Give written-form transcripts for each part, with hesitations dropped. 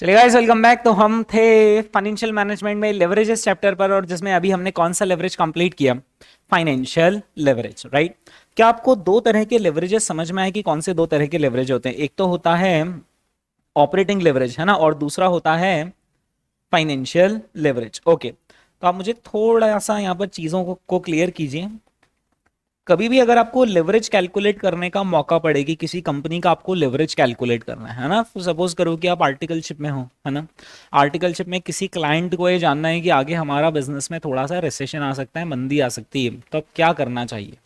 चलिए guys, welcome back. तो हम थे फाइनेंशियल मैनेजमेंट में लेवरेजेस चैप्टर पर, और जिसमें अभी हमने कौन सा लेवरेज कंप्लीट किया? Financial leverage, right. क्या आपको दो तरह के लेवरेजेस समझ में आए कि कौन से दो तरह के लेवरेज होते हैं? एक तो होता है ऑपरेटिंग लेवरेज, है ना, और दूसरा होता है फाइनेंशियल लेवरेज। ओके, तो आप मुझे थोड़ा सा यहाँ पर चीजों को क्लियर कीजिए। कभी भी अगर आपको लेवरेज कैलकुलेट करने का मौका पड़ेगी, किसी कंपनी का आपको लेवरेज कैलकुलेट करना है ना, सपोज करो कि आप आर्टिकलशिप में हो, है ना। आर्टिकलशिप में किसी क्लाइंट को ये जानना है कि आगे हमारा बिजनेस में थोड़ा सा रिसेशन आ सकता है, मंदी आ सकती है, तो अब क्या करना चाहिए?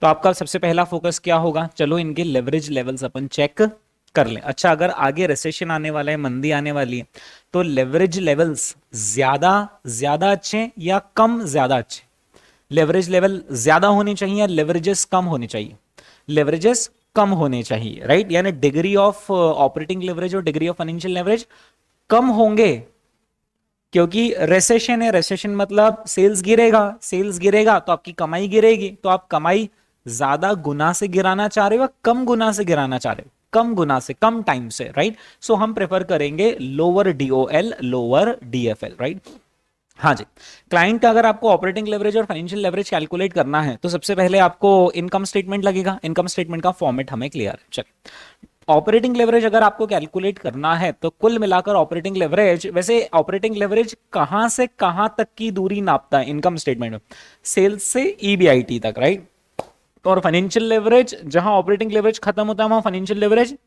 तो आपका सबसे पहला फोकस क्या होगा? चलो इनके लेवरेज लेवल्स अपन चेक कर लें। अच्छा, अगर आगे रिसेशन आने वाला है, मंदी आने वाली है, तो लेवरेज लेवल्स ज्यादा ज्यादा अच्छे या कम ज्यादा अच्छे? लेवरेज लेवल ज्यादा होने चाहिए या लेवरेजेस कम होने चाहिए? लेवरेजेस कम होने चाहिए, राइट। यानी डिग्री ऑफ ऑपरेटिंग लेवरेज और डिग्री ऑफ फाइनेंशियल लेवरेज कम होंगे, क्योंकि रेसेशन है। रेसेशन मतलब सेल्स गिरेगा, सेल्स गिरेगा तो आपकी कमाई गिरेगी। तो आप कमाई ज्यादा गुना से गिराना चाह रहे हो या कम गुना से गिराना चाह रहे हो? कम गुना से, कम टाइम से, राइट। सो हम प्रेफर करेंगे lower DOL, lower DFL, right. हाँ जी। क्लाइंट का अगर आपको ऑपरेटिंग लेवरेज और फाइनेंशियल लेवरेज कैलकुलेट करना है, तो सबसे पहले आपको इनकम स्टेटमेंट लगेगा। इनकम स्टेटमेंट का फॉर्मेट हमें क्लियर है। चलिए, ऑपरेटिंग लेवरेज अगर आपको कैलकुलेट करना है, तो कुल मिलाकर ऑपरेटिंग लेवरेज, वैसे ऑपरेटिंग लेवरेज कहां से कहां तक की दूरी नापता है इनकम स्टेटमेंट में? सेल्स से ईबीआईटी तक, राइट। और फाइनेंशियल लेवरेज, जहां ऑपरेटिंग लेवरेज खत्म होता है वहां फाइनेंशियल लेवरेज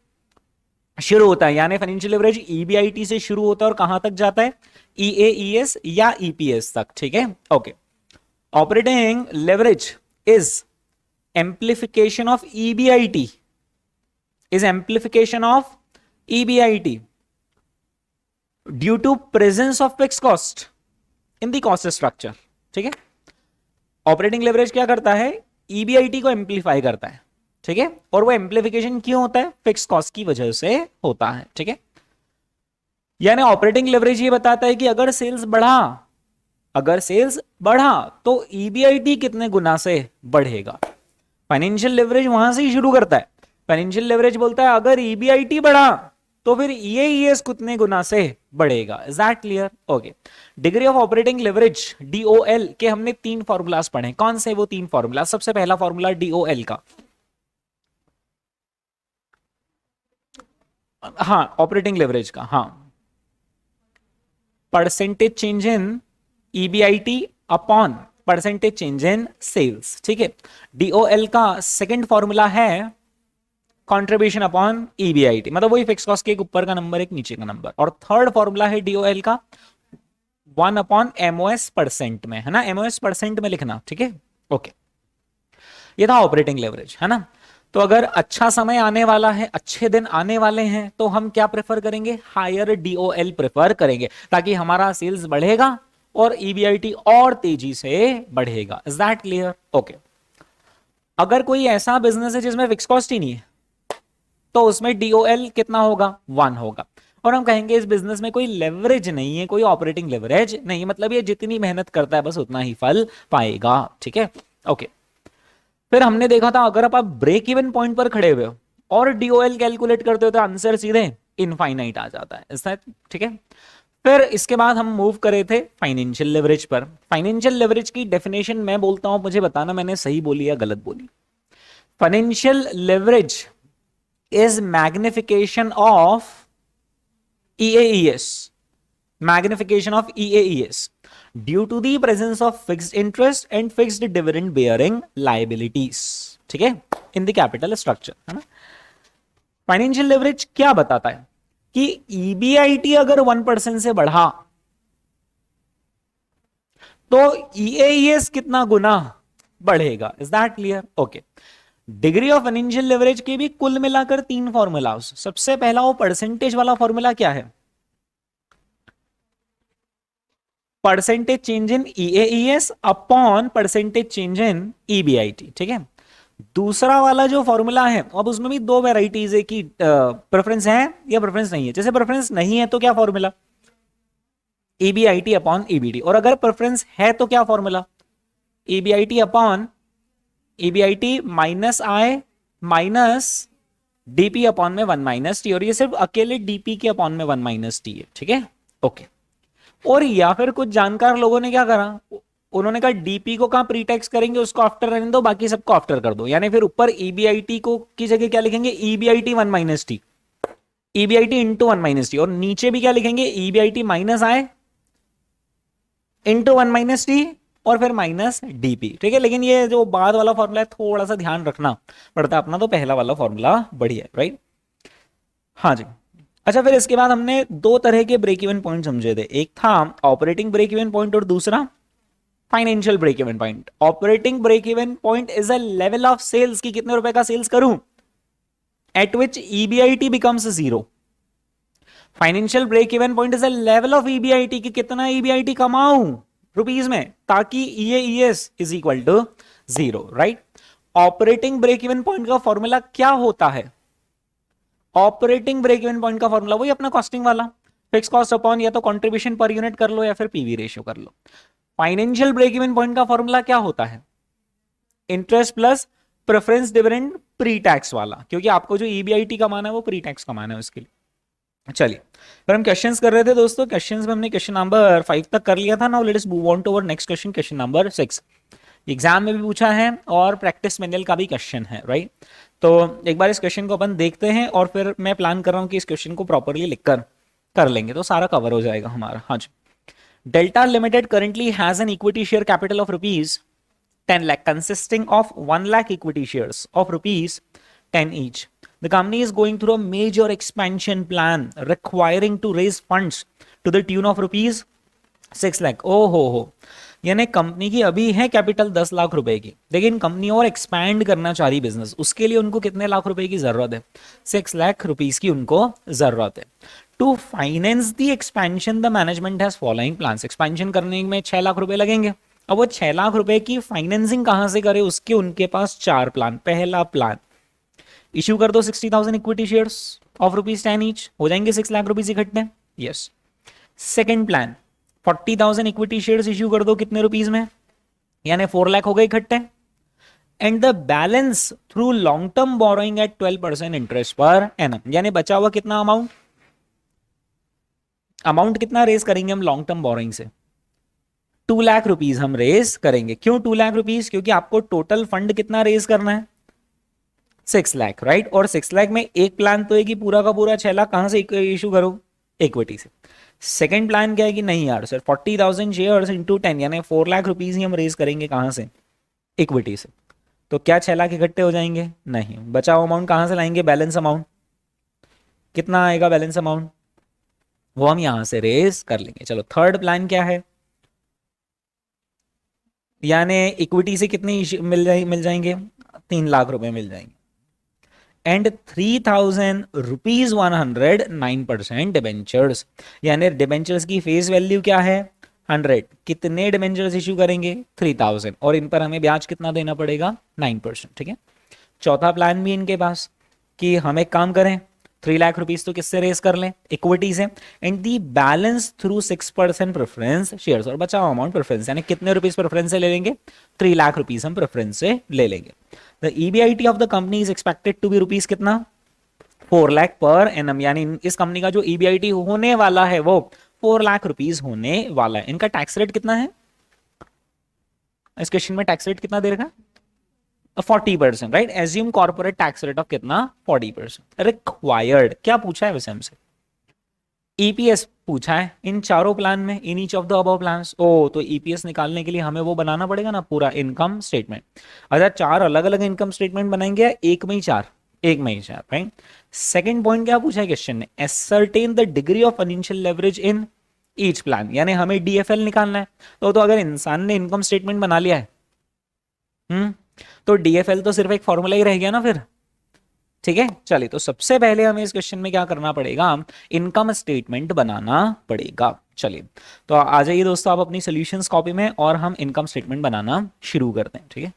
शुरू होता है। यानी फाइनेंशियल लेवरेज ईबीआईटी से शुरू होता है और कहां तक जाता है? ईएईएस या ईपीएस तक, ठीक है। Okay, operating leverage is amplification of EBIT, is amplification of EBIT due to presence of fix cost in the cost structure, ठीक है। ऑपरेटिंग लेवरेज क्या करता है? ईबीआईटी को एम्प्लीफाई करता है, ठीक है। और वो एम्प्लीफिकेशन क्यों होता है? फिक्स कॉस्ट की वजह से होता है, ठीक है। यानी ऑपरेटिंग लेवरेज ये बताता है कि अगर सेल्स बढ़ा, अगर सेल्स बढ़ा तो ईबीआईटी कितने गुना से बढ़ेगा। फाइनेंशियल लेवरेज वहां से ही शुरू करता है। फाइनेंशियल लेवरेज बोलता है अगर ईबीआईटी बढ़ा तो फिर ईएईएस कितने गुना से बढ़ेगा। Is that clear? Okay. Degree of operating leverage DOL के हमने तीन फॉर्मूलाज पढ़े। कौन से वो तीन फॉर्मूला? सबसे पहला फॉर्मूला डीओएल का, हाँ, ऑपरेटिंग लेवरेज का, हाँ, percentage change in EBIT upon percentage change in sales, ठीक है। डीओएल का सेकंड फॉर्मूला है कंट्रीब्यूशन अपॉन ईबीआईटी, मतलब वही फिक्स कॉस्ट के एक ऊपर का नंबर एक नीचे का नंबर। और थर्ड फॉर्मूला है डीओएल का 1 अपॉन एमओएस परसेंट में, है ना, एमओएस परसेंट में लिखना, ठीक है। ओके, ये था ऑपरेटिंग लेवरेज, है ना। तो अगर अच्छा समय आने वाला है, अच्छे दिन आने वाले हैं, तो हम क्या प्रेफर करेंगे? हायर डीओएल प्रेफर करेंगे, ताकि हमारा सेल्स बढ़ेगा और ईबीआईटी और तेजी से बढ़ेगा। Is that clear? ओके। अगर कोई ऐसा बिजनेस है जिसमें फिक्स कॉस्ट ही नहीं है, तो उसमें डीओएल कितना होगा? 1 होगा। और हम कहेंगे इस बिजनेस में कोई लेवरेज नहीं है, कोई ऑपरेटिंग लेवरेज नहीं, मतलब ये जितनी मेहनत करता है बस उतना ही फल पाएगा, ठीक है। ओके, फिर हमने देखा था अगर आप ब्रेक इवन पॉइंट पर खड़े हुए हो और डीओएल कैलकुलेट करते हो तो आंसर सीधे इनफाइनाइट आ जाता है, ऐसा, ठीक है। फिर इसके बाद हम मूव करे थे फाइनेंशियल लेवरेज पर। फाइनेंशियल लेवरेज की डेफिनेशन मैं बोलता हूं, मुझे बताना मैंने सही बोली या गलत बोली। Financial leverage is magnification of EAES, magnification of EAES due to the presence of fixed interest and fixed dividend bearing liabilities, ठीक है, in the capital structure, है ना। फाइनेंशियल लेवरेज क्या बताता है कि ईबीआईटी अगर 1% से बढ़ा तो EAES कितना गुना बढ़ेगा। Is that clear? Okay. Degree of financial leverage के भी कुल मिलाकर तीन फॉर्मूला। सबसे पहला वो परसेंटेज वाला फॉर्मूला क्या है? परसेंटेज चेंज इन EAES अपॉन परसेंटेज चेंज इन EBIT, ठीक है। दूसरा वाला जो फॉर्मूला है, अब उसमें भी दो वेराइटीज है कि प्रेफरेंस है या प्रेफरेंस नहीं है। जैसे प्रेफरेंस नहीं है तो क्या फॉर्मूला? EBIT upon EBT। और अगर प्रेफरेंस है तो क्या formula? EBIT upon EBIT minus I minus DP upon में 1 - टी, और ये सिर्फ अकेले डीपी के अपॉन में 1 - टी है, ठीक है, ओके। और या फिर कुछ जानकार लोगों ने क्या करा, उन्होंने कहा डीपी को कहां प्रीटेक्स करेंगे, उसको आफ्टर रहने दो, बाकी सबको आफ्टर कर दो, यानी फिर ऊपर ईबीआईटी को की जगह क्या लिखेंगे, EBIT 1 - T, EBIT into 1 - T, और नीचे भी क्या लिखेंगे, ईबीआईटी माइनस आए इंटू 1 - टी और फिर माइनस डीपी, ठीक है। लेकिन ये जो बाद वाला फॉर्मूला है थोड़ा सा ध्यान रखना पड़ता है, अपना तो पहला वाला फॉर्मूला बढ़िया है, राइट। हाँ जी। अच्छा, फिर इसके बाद हमने दो तरह के ब्रेक इवन पॉइंट समझे थे, एक था ऑपरेटिंग ब्रेक इवन पॉइंट और दूसरा financial break even point. Operating break even point is a level of sales की कितने रुपए का सेल्स करूं at which EBIT becomes zero. Financial break even point is a level of EBIT की कितना EBIT कमाऊं रुपीज में ताकि EPS is equal to zero, right. Operating break even point का फॉर्मूला क्या होता है, ऑपरेटिंग ब्रेक इवन पॉइंट का फॉर्मूला वही अपना कॉस्टिंग वाला, फिक्स कॉस्ट अपॉन या तो कंट्रीब्यूशन पर यूनिट कर लो या फिर पीवी रेशियो कर लो। फाइनेंशियल ब्रेक इवन पॉइंट का फॉर्मूला क्या होता है, interest plus preference dividend pre tax वाला, क्योंकि आपको जो ईबीआईटी कमाना है वो प्री टैक्स कमाना है उसके लिए। चलिए, फिर हम क्वेश्चंस कर रहे थे दोस्तों, क्वेश्चंस में हमने क्वेश्चन नंबर 5 तक कर लिया था। Now let us move on to our next question, question number 6। Exam में भी पूछा है और प्रैक्टिस मैनुअल का भी क्वेश्चन है, राइट। तो एक बार इस क्वेश्चन को अपन देखते हैं और फिर मैं प्लान कर रहा हूं कि इस क्वेश्चन को प्रॉपरली लिखकर कर लेंगे तो सारा कवर हो जाएगा हमारा। हाँ जी। Delta limited currently has an equity share capital of rupees 10 lakh consisting of 1 lakh equity shares of rupees 10 each. The company is going through a major expansion plan requiring to raise funds to the tune of rupees 6 lakh. ओ हो, यानी company की अभी है capital 10 lakh रुपए की, लेकिन company और expand करना चाह रही बिजनेस, उसके लिए उनको कितने लाख रुपए की जरूरत है, 6 लाख रुपीस की उनको जरूरत है। To finance the expansion the management has following plans. Expansion करने में 6 लाख रुपए लगेंगे। अब वो 6 लाख रुपए की फाइनेंसिंग कहां से करे, उसके उनके पास 4 प्लान। पहला प्लान, इश्यू कर दो 60,000 equity shares of rupees 10 each, हो जाएंगे 6 लाख रुपीज इकट्ठे, yes. Second plan, 40,000 equity shares issue कर दो कितने रुपीज में, यानी 4 लाख हो गए इकट्ठे। And the balance through long term borrowing at 12% interest per annum, यानी बचा हुआ कितना अमाउंट, अमाउंट कितना रेज करेंगे हम लॉन्ग टर्म बोरोइंग से, 2 लाख रुपीज हम रेज करेंगे। क्यों 2 लाख रुपीज, क्योंकि आपको टोटल फंड कितना रेज करना है, 6 लाख, राइट। और 6 लाख में एक प्लान तो है कि पूरा का पूरा 6 लाख कहां से इशू करो, इक्विटी से। सेकंड प्लान क्या है कि नहीं यार सर, 40,000 शेयर्स इंटू 10 यानी 4 लाख रुपीज ही हम रेज करेंगे कहां से, इक्विटी से। तो क्या 6 लाख इकट्ठे हो जाएंगे, नहीं। बचा हुआ अमाउंट कहां से लाएंगे, बैलेंस अमाउंट कितना आएगा, बैलेंस अमाउंट वो हम यहां से रेज कर लेंगे। चलो थर्ड प्लान क्या है, यानी इक्विटी से कितने मिल जाएंगे, 3 लाख रुपए मिल जाएंगे। एंड 3,000 रुपीज 109% डिबेंचर्स, यानी डिबेंचर्स की फेस वैल्यू क्या है, 100। कितने डिबेंचर्स इश्यू करेंगे, 3,000, और इन पर हमें ब्याज कितना देना पड़ेगा, 9%, ठीक है। चौथा प्लान भी इनके पास कि हम एक काम करें, 3 लाख रुपीज तो किससे रेस कर लें, इक्विटी से, and the balance through 6% preference shares, और बचा हुआ अमाउंट प्रेफरेंस, यानी कितने रुपीज प्रेफरेंस से ले लेंगे, 3 लाख रुपीज हम प्रेफरेंस से ले लेंगे। The EBIT of the company is expected to be rupees कितना, 4 लाख पर एनम, यानी इस कंपनी का जो ईबीआईटी होने वाला है वो 4 लाख रुपीज होने वाला है। इनका टैक्स रेट कितना है, इस क्वेश्चन में टैक्स रेट कितना दे रखा, 40%, right. Assume corporate tax rate of कितना, 40%। रिक्वायर्ड क्या पूछा है वैसे हमसे, ईपीएस पूछा है इन चारों प्लान में, in each of the above plans. ओ तो ईपीएस निकालने के लिए हमें वो बनाना पड़ेगा ना पूरा इनकम स्टेटमेंट। अच्छा, 4 अलग अलग इनकम स्टेटमेंट बनाएंगे या एक में ही 4, एक में ही 4, राइट। सेकंड पॉइंट क्या पूछा है क्वेश्चन ने, ascertain the degree of financial leverage in each plan, यानी हमें डीएफएल निकालना है। तो अगर इंसान ने इनकम स्टेटमेंट बना लिया है, तो डीएफएल तो सिर्फ एक फॉर्मूला ही रह गया ना फिर, ठीक है। चलिए, तो सबसे पहले हमें इस क्वेश्चन में क्या करना पड़ेगा, इनकम स्टेटमेंट बनाना पड़ेगा। चलिए, तो आ जाइए दोस्तों आप अपनी सॉल्यूशंस कॉपी में और हम इनकम स्टेटमेंट बनाना शुरू करते हैं, ठीक है।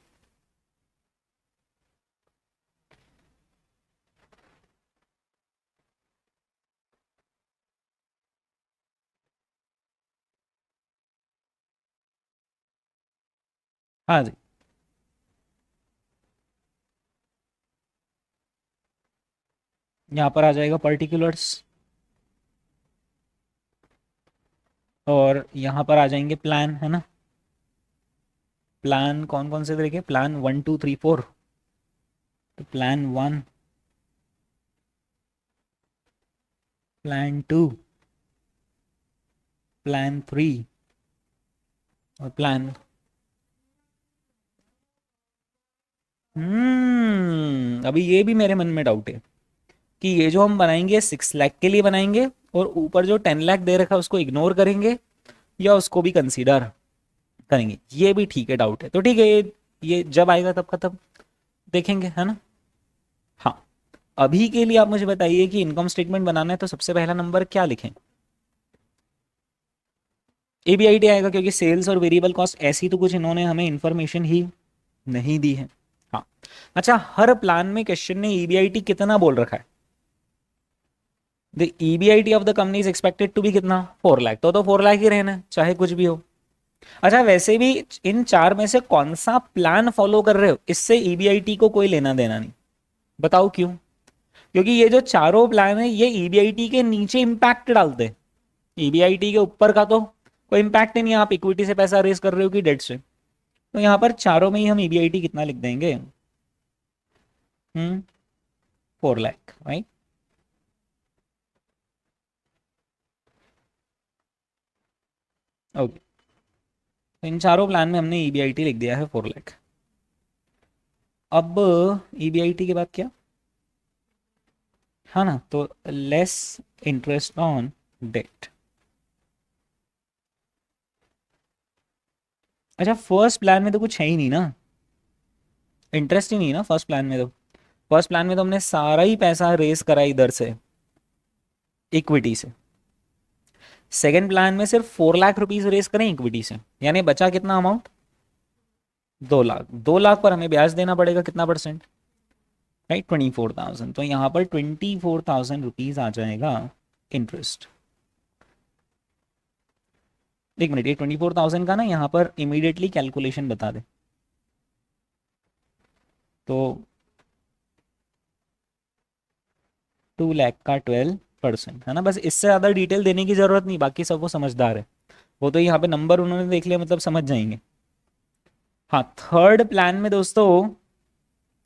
हाँ जी। यहाँ पर आ जाएगा पर्टिकुलर्स, और यहाँ पर आ जाएंगे प्लान, है ना। प्लान कौन कौन से तरीके, प्लान 1 2 3 4, तो प्लान 1, प्लान 2, प्लान 3 और प्लान, अभी ये भी मेरे मन में डाउट है कि ये जो हम बनाएंगे 6 लाख के लिए बनाएंगे और ऊपर जो 10 लाख दे रखा है उसको इग्नोर करेंगे या उसको भी कंसीडर करेंगे, ये भी ठीक है, डाउट है। तो ठीक है, ये जब आएगा तब का तब देखेंगे, है ना। हाँ, अभी के लिए आप मुझे बताइए कि इनकम स्टेटमेंट बनाना है तो सबसे पहला नंबर क्या लिखें। एबीआईटी आएगा, क्योंकि सेल्स और वेरिएबल कॉस्ट ऐसी तो कुछ इन्होंने हमें इंफॉर्मेशन ही नहीं दी है। हाँ, अच्छा, हर प्लान में क्वेश्चन ने ईबीआईटी कितना बोल रखा है। The EBIT of the company is expected to be कितना, 4 लाख, तो 4 लाख ही रहना है, चाहे कुछ भी हो। अच्छा, वैसे भी इन चार में से कौन सा प्लान फॉलो कर रहे हो इससे ईबीआईटी को कोई लेना देना नहीं। बताओ क्यों। क्योंकि ये जो चारों प्लान है ये ईबीआईटी के नीचे इंपैक्ट डालते हैं, ईबीआईटी के ऊपर का तो कोई इंपैक्ट ही नहीं है, आप इक्विटी से पैसा रेज कर रहे हो कि डेट से। तो यहाँ पर चारों में ही हम ईबीआईटी कितना लिख देंगे, 4 लाख, राइट। ओके, तो इन चारों प्लान में हमने ईबीआईटी लिख दिया है 4 लाख। अब ईबीआईटी के बाद क्या, हाँ ना, तो लेस इंटरेस्ट ऑन डेट। अच्छा, फर्स्ट प्लान में तो कुछ है ही नहीं ना, इंटरेस्ट ही नहीं है ना फर्स्ट प्लान में तो। फर्स्ट प्लान में तो हमने सारा ही पैसा रेस करा इधर से, इक्विटी से। सेकंड प्लान में सिर्फ 4 लाख रुपीज रेस करें इक्विटी से, यानी बचा कितना अमाउंट, 2 लाख। 2 लाख पर हमें ब्याज देना पड़ेगा कितना परसेंट, राइट, 24,000। तो यहाँ पर 24,000 रुपीज आ जाएगा इंटरेस्ट। एक मिनट, ये 24,000 का ना यहाँ पर इमीडिएटली कैलकुलेशन बता दे तो। 2 लाख का 12% है ना, बस इससे ज़्यादा डिटेल देने की ज़रूरत नहीं, बाकी सब वो समझदार है, वो तो यहाँ पे नंबर उन्होंने देख लिया मतलब समझ जाएंगे। हाँ, थर्ड प्लान में दोस्तों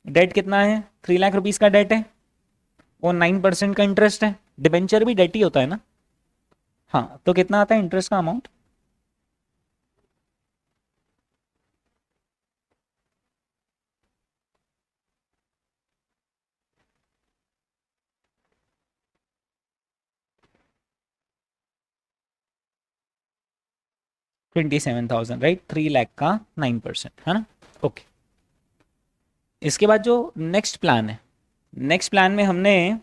डेट कितना है, 3 लाख रुपीज का डेट है और 9% का इंटरेस्ट है। डिबेंचर भी डेट ही होता है ना। हाँ, तो कितना आता है इंटरेस्ट का अमाउंट, 27,000, राइट, 3 लाख का 9%, है ना। ओके, इसके बाद जो नेक्स्ट प्लान है, नेक्स्ट प्लान में हमने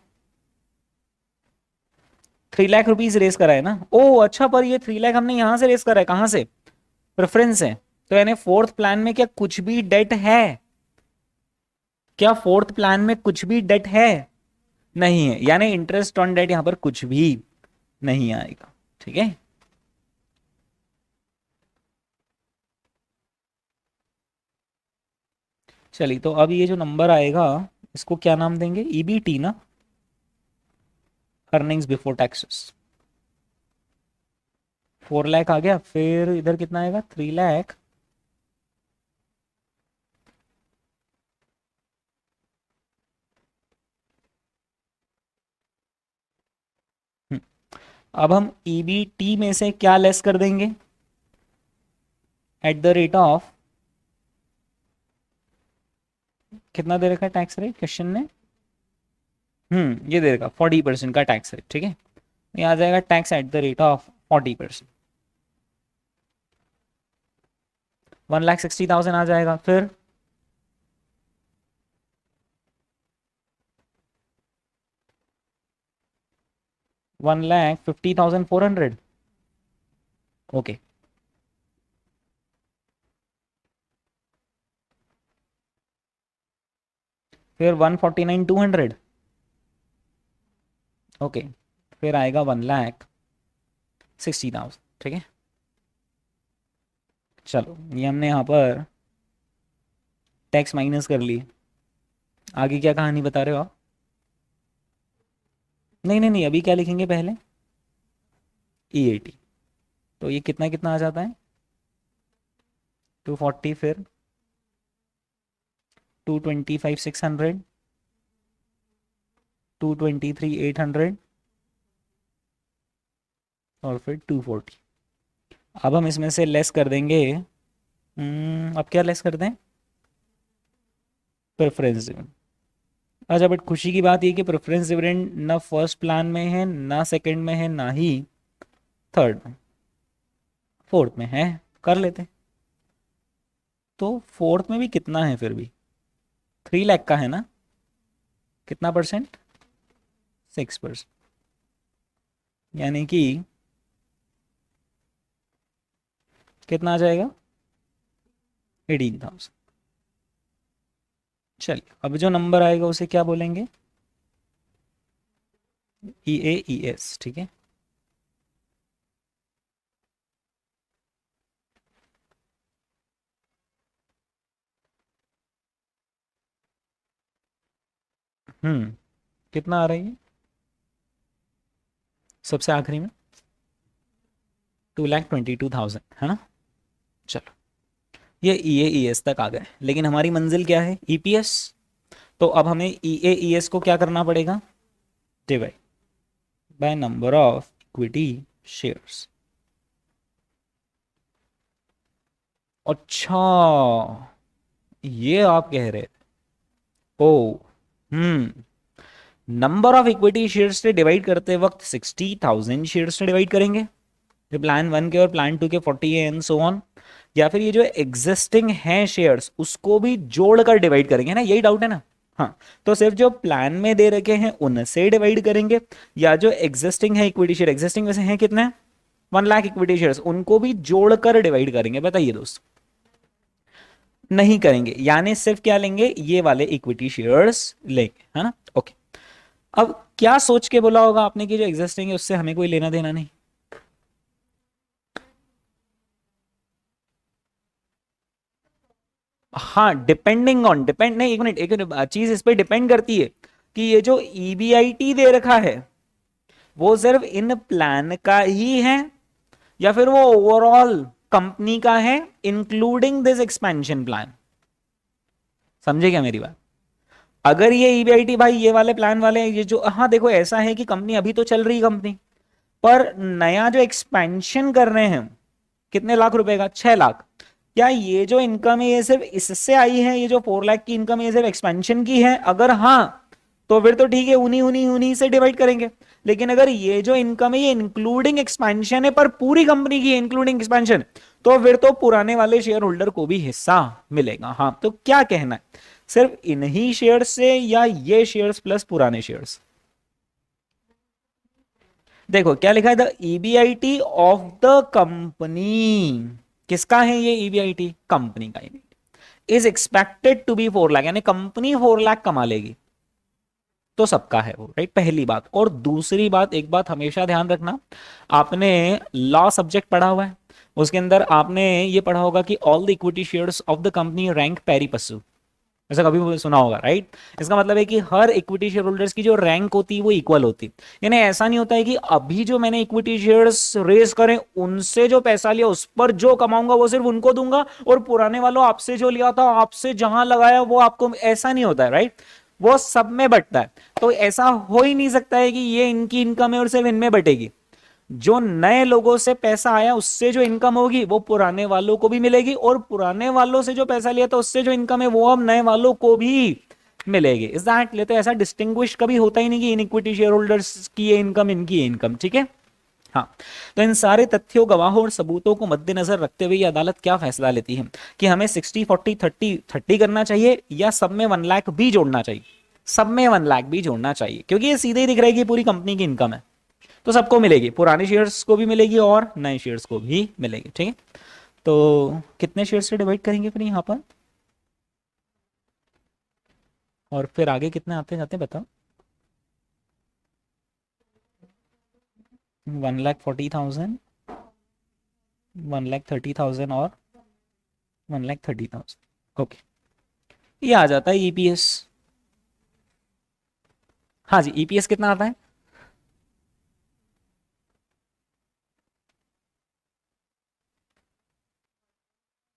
3 लाख रुपीज रेस करा है ना। ओ अच्छा, पर ये 3 लाख हमने यहाँ से रेस करा है, कहाँ से, प्रेफरेंस है। तो यानी फोर्थ प्लान में क्या कुछ भी डेट है, क्या फोर्थ प्लान में कुछ भी डेट है, नहीं है, यानी इंटरेस्ट ऑन डेट यहां पर कुछ भी नहीं आएगा, ठीक है। चलिए, तो अब ये जो नंबर आएगा इसको क्या नाम देंगे, ईबीटी ना, अर्निंग्स बिफोर टैक्सेस। 4 लाख आ गया, फिर इधर कितना आएगा, 3 लाख, अब हम ईबीटी में से क्या लेस कर देंगे, एट द रेट ऑफ, कितना दे रखा है टैक्स रेट क्वेश्चन ने, ये दे रखा 40% का टैक्स रेट, ठीक है। ये आ जाएगा tax at the rate of 40%, 1,60,000 आ जाएगा। फिर 1,50,400, ओके। फिर 149,200, ओके। फिर आएगा 1,60,000, ठीक है। चलो, ये हमने यहाँ पर टैक्स माइनस कर लिए, आगे क्या कहानी बता रहे हो आप। नहीं नहीं नहीं, अभी क्या लिखेंगे पहले, EAT। तो ये कितना कितना आ जाता है, 240, फिर 225 600, 223 800, और फिर 240। अब हम इसमें से लेस कर देंगे, अब क्या लेस कर दें, प्रेफरेंस डिविडेंड। अच्छा, बट खुशी की बात ये कि प्रेफरेंस डिविडेंड ना फर्स्ट प्लान में है, ना सेकंड में है, ना ही थर्ड में, फोर्थ में है। कर लेते हैं। तो फोर्थ में भी कितना है फिर भी, 3 लाख का है ना, कितना परसेंट, 6%, यानी कि कितना आ जाएगा, 18,000। चलिए, अब जो नंबर आएगा उसे क्या बोलेंगे, EAES, ठीक है। कितना आ रही है सबसे आखिरी में, 2,22,000 है ना। चलो, ये EAES तक आ गए, लेकिन हमारी मंजिल क्या है, EPS। तो अब हमें EAES को क्या करना पड़ेगा, divide by number of equity shares. अच्छा, ये आप कह रहे, ओ, हम्म नंबर ऑफ इक्विटी शेयर्स से डिवाइड करते वक्त 60,000 शेयर्स से डिवाइड करेंगे, जो प्लान 1 के और प्लान 2 के 40 है एंड सो ऑन, या फिर ये जो एग्जिस्टिंग है शेयर्स उसको भी जोड़कर डिवाइड करेंगे ना, यही डाउट है ना। हाँ, तो सिर्फ जो प्लान में दे रखे हैं उनसे डिवाइड करेंगे, या जो एग्जिस्टिंग है इक्विटी शेयर, एग्जिस्टिंग वैसे हैं कितने, 1 लाख इक्विटी शेयर्स, उनको भी जोड़कर डिवाइड करेंगे, बताइए दोस्त। नहीं करेंगे, यानी सिर्फ क्या लेंगे, ये वाले इक्विटी शेयर्स लेंगे, है ना। ओके, अब क्या सोच के बोला होगा आपने कि जो एग्जिस्टिंग है उससे हमें कोई लेना देना नहीं। हाँ, डिपेंडिंग ऑन, डिपेंड नहीं, एक मिनट चीज इस पे डिपेंड करती है कि ये जो EBIT दे रखा है वो सिर्फ इन प्लान का ही है, या फिर वो ओवरऑल कंपनी का है इंक्लूडिंग दिस एक्सपेंशन प्लान। समझे क्या मेरी बात। अगर ये EBIT भाई ये वाले प्लान वाले ये जो, हाँ देखो ऐसा है कि कंपनी अभी तो चल रही कंपनी, पर नया जो एक्सपेंशन कर रहे हैं, कितने लाख रुपए का, 6 लाख, क्या ये जो इनकम है ये सिर्फ इससे आई है, ये जो 4 लाख की इनकम है ये सिर्फ एक्सपेंशन की है, अगर हाँ तो फिर तो ठीक है, उन्हीं उन्हीं उन्हीं से डिवाइड करेंगे। लेकिन अगर ये जो इनकम है ये इंक्लूडिंग एक्सपेंशन है, पर पूरी कंपनी की इंक्लूडिंग एक्सपेंशन, तो फिर तो पुराने वाले शेयर होल्डर को भी हिस्सा मिलेगा। हाँ, तो क्या कहना है, सिर्फ इन्हीं शेयर से या ये शेयर्स प्लस पुराने शेयर्स। देखो क्या लिखा है, the EBIT of the company, किसका है ये EBIT, कंपनी का is expected to be 4 lakh, यानी कंपनी 4 लाख कमा लेगी, तो सबका है वो, राइट, पहली बात। और दूसरी बात, एक बात हमेशा ध्यान रखना, आपने लॉ सब्जेक्ट पढ़ा हुआ है, उसके अंदर आपने ये पढ़ा होगा कि all the equity shares of the company rank pari passu, ऐसा कभी भी सुना होगा, राइट। इसका मतलब है कि हर इक्विटी शेयर होल्डर्स की जो रैंक होती है वो इक्वल होती, यानी ऐसा नहीं होता है कि अभी जो मैंने इक्विटी शेयर्स रेस करें उनसे जो पैसा लिया उस पर जो कमाऊंगा वो सिर्फ उनको दूंगा, और पुराने वालों आपसे जो लिया था आपसे जहां लगाया वो आपको, ऐसा नहीं होता है, राइट। वो सब में बटता है, तो ऐसा हो ही नहीं सकता है कि ये इनकी इनकम है और सिर्फ इनमें बटेगी। जो नए लोगों से पैसा आया उससे जो इनकम होगी वो पुराने वालों को भी मिलेगी, और पुराने वालों से जो पैसा लिया था उससे जो इनकम है वो अब नए वालों को भी मिलेगी। Is that clear. तो ऐसा डिस्टिंग्विश कभी होता ही नहीं कि इनइक्विटी शेयर होल्डर्स की ये इनकम, इनकी ये इनकम, ठीक है। हाँ, तो इन सारे तथ्यों, गवाहों और सबूतों को मद्देनजर रखते हुए ये अदालत क्या फैसला लेती है कि हमें 60 40 30 30 करना चाहिए, या सब में 1 लाख भी जोड़ना चाहिए, सब में 1 लाख भी जोड़ना चाहिए, क्योंकि ये सीधे ही दिख रहा है कि पूरी कंपनी की इनकम है, तो सबको मिलेगी, पुराने शेयर्स को भी मिलेगी और नए शेयर्स को भी मिलेगी, ठीक है। तो कितने शेयर से डिवाइड करेंगे फिर यहाँ पर, और फिर आगे कितने आते जाते बताओ, 1,40,000, 1,30,000 और 1,30,000। ओके, ये आ जाता है EPS। हाँ जी, EPS कितना आता है,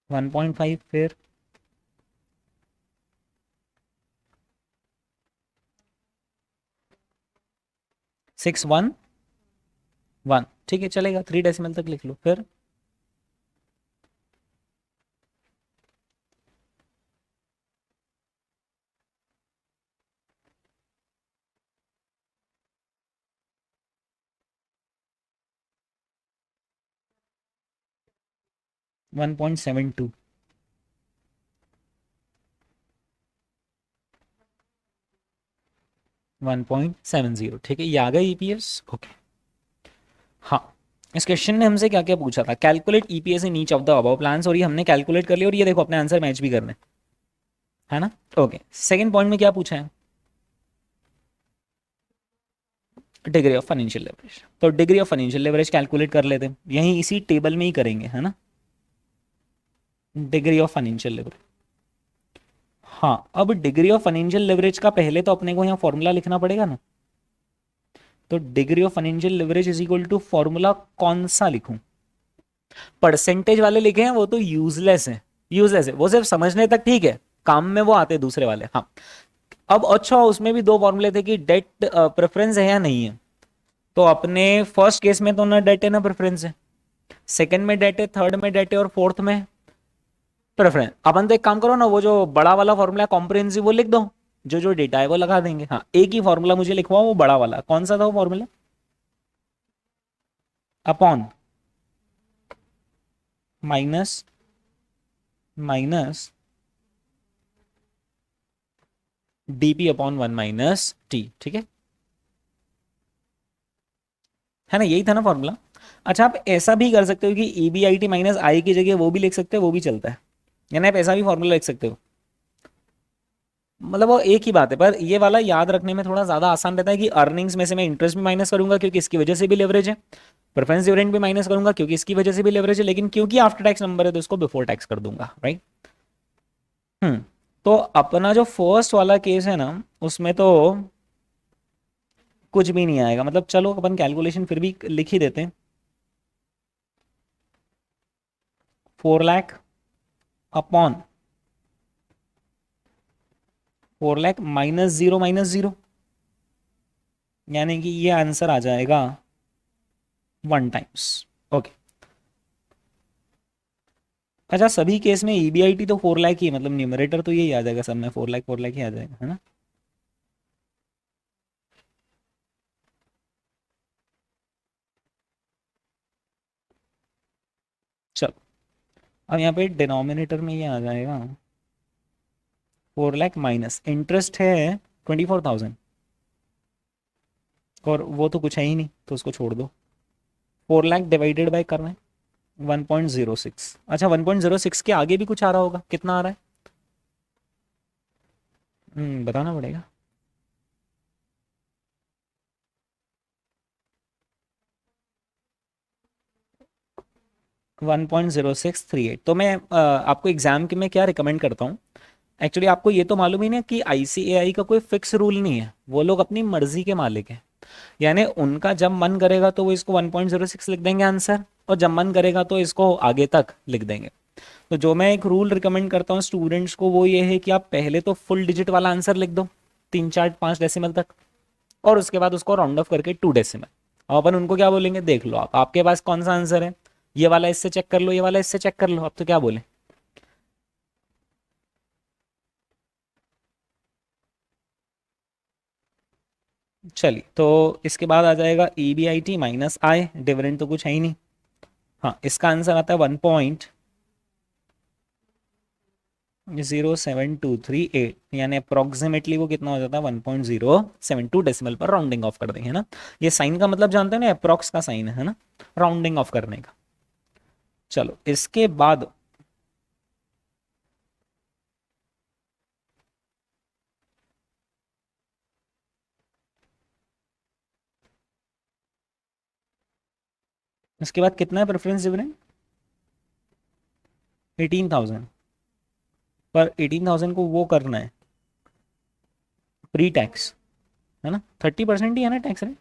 1.5 फिर 611, ठीक है चलेगा, 3 डेसिमल तक लिख लो। फिर 1.72, 1.70, ठीक है, ये आ गया ईपीएस। ओके हाँ, इस क्वेश्चन ने हमसे क्या क्या पूछा था, calculate EPS in each of the above plans, और ये हमने कैलकुलेट कर लिया, और ये देखो अपने आंसर मैच भी करने, है ना। ओके, सेकंड पॉइंट में क्या पूछा है, डिग्री ऑफ फाइनेंशियल लेवरेज। तो degree of financial leverage calculate कर लेते हैं, यहीं इसी टेबल में ही करेंगे, है ना। डिग्री ऑफ फाइनेंशियल लेवरेज, हाँ अब डिग्री ऑफ फाइनेंशियल लेवरेज का पहले तो अपने को यहाँ फॉर्मूला लिखना पड़ेगा ना। तो degree of financial leverage is equal to formula कौन सा लिखूं, परसेंटेज वाले लिखे हैं वो तो यूजलेस है, यूजलेस है, वो सिर्फ समझने तक ठीक है, काम में वो आते दूसरे वाले। हाँ अब अच्छा, उसमें भी दो फॉर्मूले थे कि डेट प्रेफरेंस है या नहीं है। तो अपने फर्स्ट केस में तो ना डेट है ना प्रेफरेंस है, सेकंड में डेट है, थर्ड में डेट है, और फोर्थ में प्रेफरेंस। अपन तो एक काम करो ना, वो जो बड़ा वाला फॉर्मूला है कॉम्प्रिहेंसिव वो लिख दो, जो जो डेटा है वो लगा देंगे। हाँ एक ही फॉर्मूला मुझे लिखवाओ, वो बड़ा वाला कौन सा था वो formula, upon minus minus DP upon 1 minus T, ठीक है ना, यही था ना फॉर्मूला। अच्छा आप ऐसा भी कर सकते हो कि E B I T minus I की जगह वो भी लिख सकते हो, वो भी चलता है, यानी आप ऐसा भी फॉर्मूला लिख सकते हो। मतलब वो एक ही बात है, पर ये वाला याद रखने में थोड़ा ज्यादा आसान रहता है कि अर्निंग्स में से मैं इंटरेस्ट भी माइनस करूंगा क्योंकि इसकी वजह से भी लेवरेज है, प्रेफरेंस डिविडेंड भी माइनस करूंगा क्योंकि इसकी वजह से भी लेवरेज है, लेकिन क्योंकि आफ्टर टैक्स नंबर है तो इसको बिफोर टैक्स कर दूंगा, राइट। हम्म तो अपना जो फर्स्ट वाला केस है ना, उसमें तो कुछ भी नहीं आएगा, मतलब चलो अपन कैलकुलेशन फिर भी लिख ही देते हैं। 4 लाख अपॉन 4 लाख माइनस 0, यानी कि ये आंसर आ जाएगा 1 टाइम्स। ओके अच्छा, सभी केस में ईबीआईटी तो 4 लाख ही है, मतलब न्यूमरेटर तो यही आ जाएगा, सब में 4 लाख ही आ जाएगा, है ना। चलो अब यहाँ पे डिनोमिनेटर में ये आ जाएगा 4 लाख माइनस इंटरेस्ट है 24,000, और वो तो कुछ है ही नहीं तो उसको छोड़ दो। 4 लाख डिवाइडेड बाय कर रहे हैं 1.06। अच्छा 1.06 के आगे भी कुछ आ रहा होगा, कितना आ रहा है, बताना पड़ेगा। 1.0638। तो मैं आपको एग्जाम के में क्या रिकमेंड करता हूँ, एक्चुअली आपको ये तो मालूम ही नहीं कि आईसीएआई का कोई फिक्स रूल नहीं है, वो लोग अपनी मर्जी के मालिक हैं, यानी उनका जब मन करेगा तो वो इसको 1.06 लिख देंगे आंसर, और जब मन करेगा तो इसको आगे तक लिख देंगे। तो जो मैं एक रूल रिकमेंड करता हूँ स्टूडेंट्स को वो ये है कि आप पहले तो फुल डिजिट वाला आंसर लिख दो, 3 4 5 डेसिमल तक, और उसके बाद उसको राउंड ऑफ करके 2 डेसिमल। अब अपन उनको क्या बोलेंगे, देख लो आप आपके पास कौन सा आंसर है, ये वाला इससे चेक कर लो, ये वाला इससे चेक कर लो, अब तो क्या बोले। चलिए तो इसके बाद आ जाएगा E B I T minus I, dividend तो कुछ है ही नहीं। हाँ इसका आंसर आता है 1.07238, यानी अप्रोक्सीमेटली वो कितना हो जाता है 1.072 डेसिमल पर राउंडिंग ऑफ कर देंगे, है ना। ये साइन का मतलब जानते हैं ना, अप्रोक्स का साइन है ना, राउंडिंग ऑफ करने का। चलो इसके बाद इसके बाद कितना है प्रेफरेंस डिविडेंड, 18,000, पर 18,000 को वो करना है प्री टैक्स, है ना, 30% ही है ना टैक्स रेट।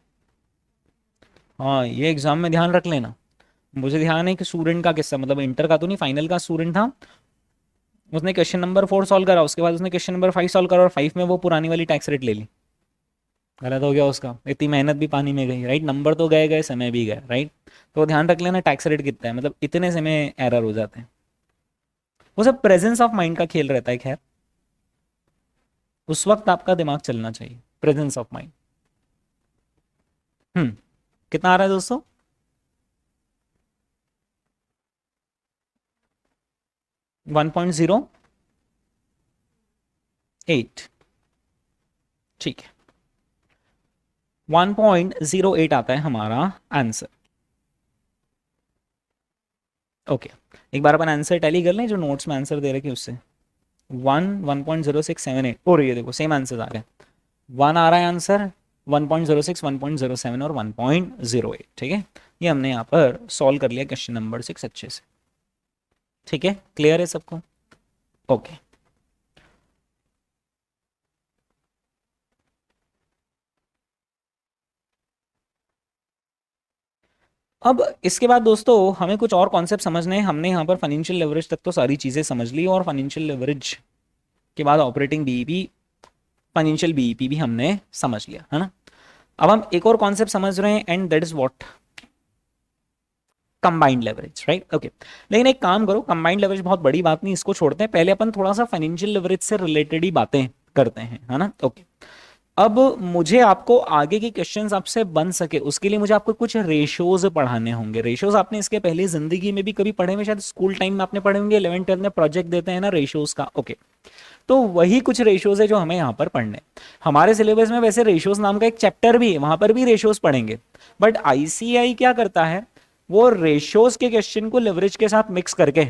हाँ ये एग्जाम में ध्यान रख लेना, मुझे ध्यान है कि स्टूडेंट का किस्सा, मतलब इंटर का तो नहीं, फाइनल का स्टूडेंट था, उसने क्वेश्चन नंबर 4 सॉल्व करा, उसके बाद उसने क्वेश्चन नंबर 5 सॉल्व करा और 5 में वो पुरानी वाली टैक्स रेट ले ली। गलत हो गया उसका, इतनी मेहनत भी पानी में गई, राइट, नंबर तो गए गए, समय भी गया, राइट। तो ध्यान रख लेना टैक्स रेट कितना है, मतलब इतने से में एरर हो जाते हैं। वो सब प्रेजेंस ऑफ माइंड का खेल रहता है। खैर, उस वक्त आपका दिमाग चलना चाहिए, प्रेजेंस ऑफ माइंड। कितना आ रहा है दोस्तों? वन पॉइंट जीरो एट, ठीक है, 1.08 आता है हमारा आंसर। ओके, एक बार अपन आंसर टैली कर लें जो नोट्स में आंसर दे रखे उससे। 1.0678 और ये देखो सेम आंसर आ रहे हैं, 1 आ रहा है आंसर, 1.06, 1.07 और 1.08, ठीक है। ये हमने यहाँ पर सॉल्व कर लिया क्वेश्चन नंबर 6 अच्छे से, ठीक है, क्लियर है सबको? ओके, अब इसके बाद दोस्तों हमें कुछ और कॉन्सेप्ट समझने हैं। हमने यहाँ पर फाइनेंशियल लेवरेज तक तो सारी चीज़ें समझ ली, और फाइनेंशियल लेवरेज के बाद ऑपरेटिंग बीईपी, फाइनेंशियल बीईपी भी हमने समझ लिया, है ना। अब हम एक और कॉन्सेप्ट समझ रहे हैं, and that is what, combined leverage, right. Okay, लेकिन एक काम करो, कंबाइंड लेवरेज बहुत बड़ी बात नहीं, इसको छोड़ते हैं, पहले अपन थोड़ा सा फाइनेंशियल लेवरेज से रिलेटेड ही बातें करते हैं, है ना। ओके, अब मुझे आपको आगे के क्वेश्चंस आपसे बन सके उसके लिए मुझे आपको कुछ रेशियोज पढ़ाने होंगे। रेशियोज आपने इसके पहले जिंदगी में भी कभी पढ़े होंगे, शायद स्कूल टाइम में आपने पढ़े होंगे, 11 12 में प्रोजेक्ट देते हैं ना रेशियोज का। ओके, तो वही कुछ रेशियोज है जो हमें यहाँ पर पढ़ने। हमारे सिलेबस में वैसे रेशियोज नाम का एक चैप्टर भी है, वहां पर भी रेशियोज पढ़ेंगे, बट आईसीआई क्या करता है, वो रेशियोज के क्वेश्चन को लेवरेज के साथ मिक्स करके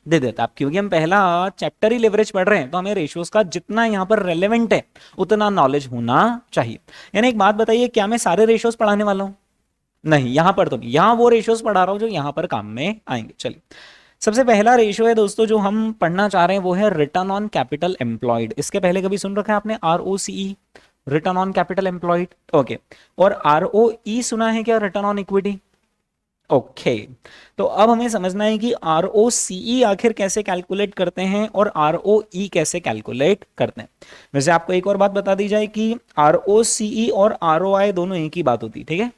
दे देता है। क्योंकि हम पहला चैप्टर ही लेवरेज पढ़ रहे हैं, तो हमें रेशियोज का जितना यहाँ पर रेलेवेंट है उतना नॉलेज होना चाहिए। यानी एक बात बताइए, क्या मैं सारे रेशियोज पढ़ाने वाला हूँ? नहीं, यहां पर तो नहीं, यहां वो रेशियोज पढ़ा रहा हूं जो यहां पर काम में आएंगे। चलिए, सबसे पहला रेशियो है दोस्तों जो हम पढ़ना चाह रहे हैं, वो है रिटर्न ऑन कैपिटल एम्प्लॉयड। इसके पहले कभी सुन रखा है आपने ROCE, return on capital employed? Okay, और ROE सुना है क्या, रिटर्न ऑन इक्विटी? ओके, तो अब हमें समझना है कि ROCE आखिर कैसे कैलकुलेट करते हैं और ROE कैसे कैलकुलेट करते हैं। वैसे आपको एक और बात बता दी जाए कि ROCE और ROI दोनों एक ही बात होती है, ठीक है।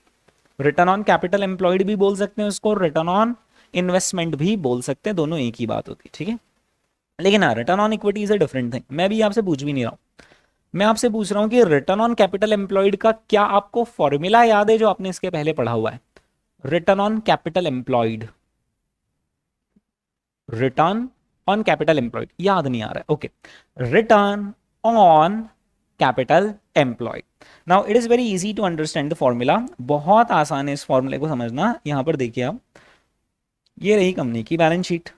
रिटर्न ऑन कैपिटल एम्प्लॉयड भी बोल सकते हैं उसको, रिटर्न ऑन इन्वेस्टमेंट भी बोल सकते हैं, दोनों एक ही बात होती है, ठीक है। लेकिन हाँ, return on equity is a different thing. मैं भी आपसे पूछ भी नहीं रहा हूं, मैं आपसे पूछ रहा हूं कि रिटर्न ऑन कैपिटल एम्प्लॉयड का क्या आपको फॉर्मूला याद है जो आपने इसके पहले पढ़ा हुआ है? Return on capital employed, return on capital employed याद नहीं आ रहा है? Okay, return on capital employed. Now it is very easy to understand the formula, बहुत आसान है इस फॉर्मूले को समझना। यहां पर देखिए आप, ये रही कंपनी की बैलेंस शीट।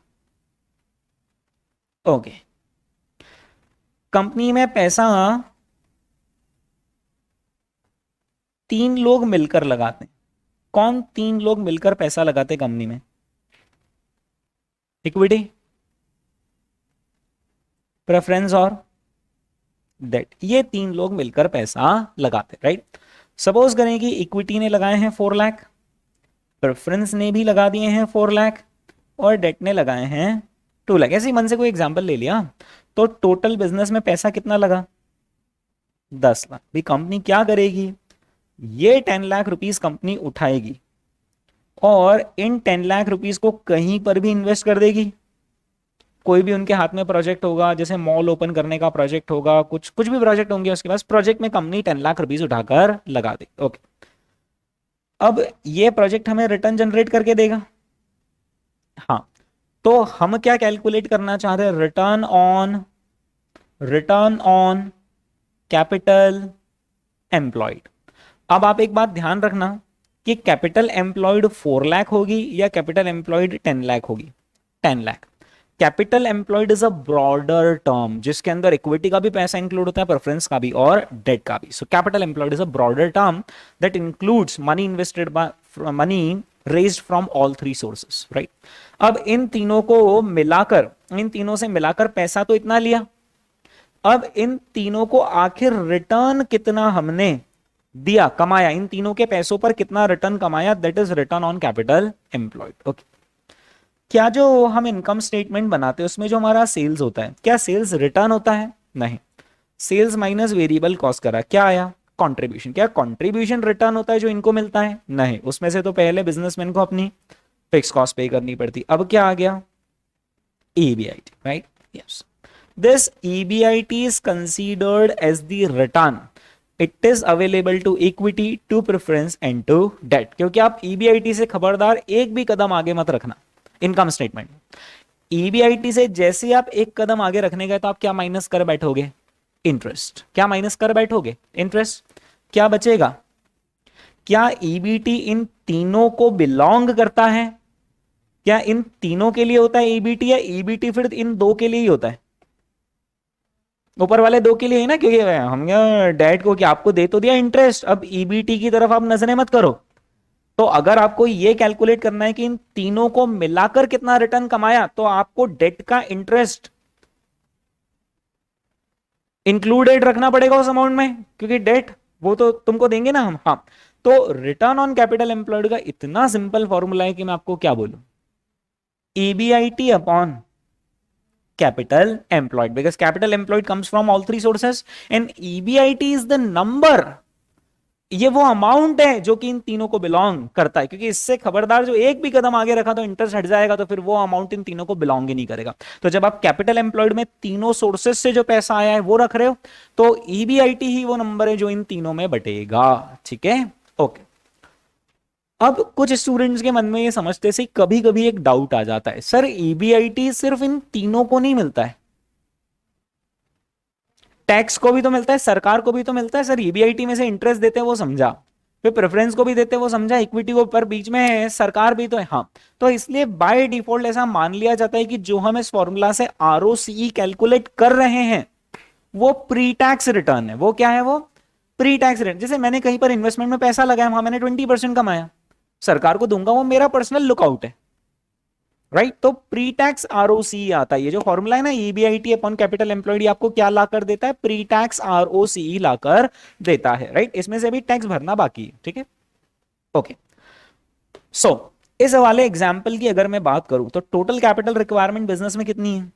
ओके, कंपनी में पैसा 3 लोग मिलकर लगाते हैं। कौन 3 लोग मिलकर पैसा लगाते हैं कंपनी में? इक्विटी, प्रेफरेंस और डेट, ये 3 लोग मिलकर पैसा लगाते, राइट। सपोज करें कि इक्विटी ने लगाए हैं 4 लाख, प्रेफरेंस ने भी लगा दिए हैं 4 लाख, और डेट ने लगाए हैं 2 लाख। ऐसे ही मन से कोई एग्जांपल ले लिया, तो टोटल बिजनेस में पैसा कितना लगा? 10 लाख। भी कंपनी क्या करेगी, ये 10 लाख रुपीस कंपनी उठाएगी और इन 10 लाख रुपीस को कहीं पर भी इन्वेस्ट कर देगी। कोई भी उनके हाथ में प्रोजेक्ट होगा, जैसे मॉल ओपन करने का प्रोजेक्ट होगा, कुछ कुछ भी प्रोजेक्ट होंगे उसके पास, प्रोजेक्ट में कंपनी 10 लाख रुपीस उठाकर लगा दे। ओके, अब ये प्रोजेक्ट हमें रिटर्न जनरेट करके देगा। हाँ, तो हम क्या कैलकुलेट करना चाह रहे हैं? Return on capital employed. अब आप एक बात ध्यान रखना कि कैपिटल एम्प्लॉयड 4 लाख होगी या कैपिटल एम्प्लॉयड 10 लाख होगी? 10 lakh. Capital employed is a broader term जिसके अंदर इक्विटी का भी पैसा इंक्लूड होता है, प्रेफरेंस का भी और डेट का भी। So capital employed is a broader term that includes money invested bye money raised from all 3 sources, right. अब इन तीनों को मिलाकर, इन तीनों से मिलाकर पैसा तो इतना लिया, अब इन तीनों को आखिर रिटर्न कितना हमने दिया, कमाया, इन तीनों के पैसों पर कितना रिटर्न कमाया, that is return on capital employed. Okay, क्या जो हम इनकम स्टेटमेंट बनाते हैं उसमें जो हमारा सेल्स होता है, क्या सेल्स रिटर्न होता है? नहीं। सेल्स माइनस वेरिएबल कॉस्ट करा, क्या आया? कंट्रीब्यूशन। क्या कंट्रीब्यूशन रिटर्न होता है जो इनको मिलता है? नहीं, उसमें से तो पहले बिजनेसमैन को अपनी फिक्स कॉस्ट पे करनी पड़ती। अब क्या आ गया? EBIT, right? Yes, this EBIT is considered as the return. It is available to equity, to preference and to debt. क्योंकि आप EBIT से खबरदार एक भी कदम आगे मत रखना इनकम स्टेटमेंट। EBIT से जैसे आप एक कदम आगे रखने गए तो आप क्या माइनस कर बैठोगे? इंटरेस्ट। क्या माइनस कर बैठोगे? इंटरेस्ट। क्या बचेगा? क्या EBT इन तीनों को बिलोंग करता है? क्या इन तीनों के लिए होता है EBT, या EBT फिर इन दो के लिए ही होता है? ऊपर वाले दो के लिए है ना, क्योंकि हम डैड को क्या आपको दे तो दिया इंटरेस्ट, अब EBT की तरफ आप नजरें मत करो। तो अगर आपको ये कैलकुलेट करना है कि इन तीनों को मिलाकर कितना रिटर्न कमाया, तो आपको डेट का इंटरेस्ट इंक्लूडेड रखना पड़ेगा उस अमाउंट में, क्योंकि डेट वो तो तुमको देंगे ना हम। हाँ, तो रिटर्न ऑन कैपिटल एम्प्लॉयड का इतना सिंपल फॉर्मूला है कि मैं आपको क्या बोलूं, EBIT upon capital employed, because capital employed comes from all three sources and EBIT is the number, ये वो अमाउंट है जो कि इन तीनों को बिलोंग करता है। क्योंकि इससे खबरदार जो एक भी कदम आगे रखा तो इंटरेस्ट हट जाएगा, तो फिर वो अमाउंट इन तीनों को बिलोंग ही नहीं करेगा। तो जब आप कैपिटल एम्प्लॉयड में तीनों सोर्सेस से जो पैसा आया है वो रख रहे हो, तो EBIT ही वो नंबर है जो इन तीनों में बटेगा। ठीक है, ओके। अब कुछ स्टूडेंट्स के मन में ये समझते से कभी कभी एक डाउट आ जाता है, सर EBIT सिर्फ इन तीनों को नहीं मिलता है, टैक्स को भी तो मिलता है, सरकार को भी तो मिलता है। सर EBIT में से इंटरेस्ट देते हैं वो समझा, फिर प्रेफरेंस को भी देते हैं वो समझा, इक्विटी को, पर बीच में सरकार भी तो है। हाँ, तो इसलिए बाय डिफॉल्ट ऐसा मान लिया जाता है कि जो हम इस फॉर्मूला से ROCE कैलकुलेट कर रहे हैं वो प्री टैक्स रिटर्न है। वो क्या है? वो प्री टैक्स रिटर्न। जैसे मैंने कहीं पर इन्वेस्टमेंट में पैसा लगाया, वहां मैंने 20% कमाया, सरकार को दूंगा, वो मेरा पर्सनल लुकआउट है, राइट? तो प्री टैक्स ROCE आता है। ये जो फॉर्मूला है ना EBIT अपॉन कैपिटल एम्प्लॉयड, आपको क्या लाकर देता है? प्री टैक्स ROCE लाकर देता है, राइट? इसमें से भी टैक्स भरना बाकी है। ठीक है, ओके। सो इस वाले एग्जाम्पल की अगर मैं बात करूं तो टोटल कैपिटल रिक्वायरमेंट बिजनेस में कितनी है?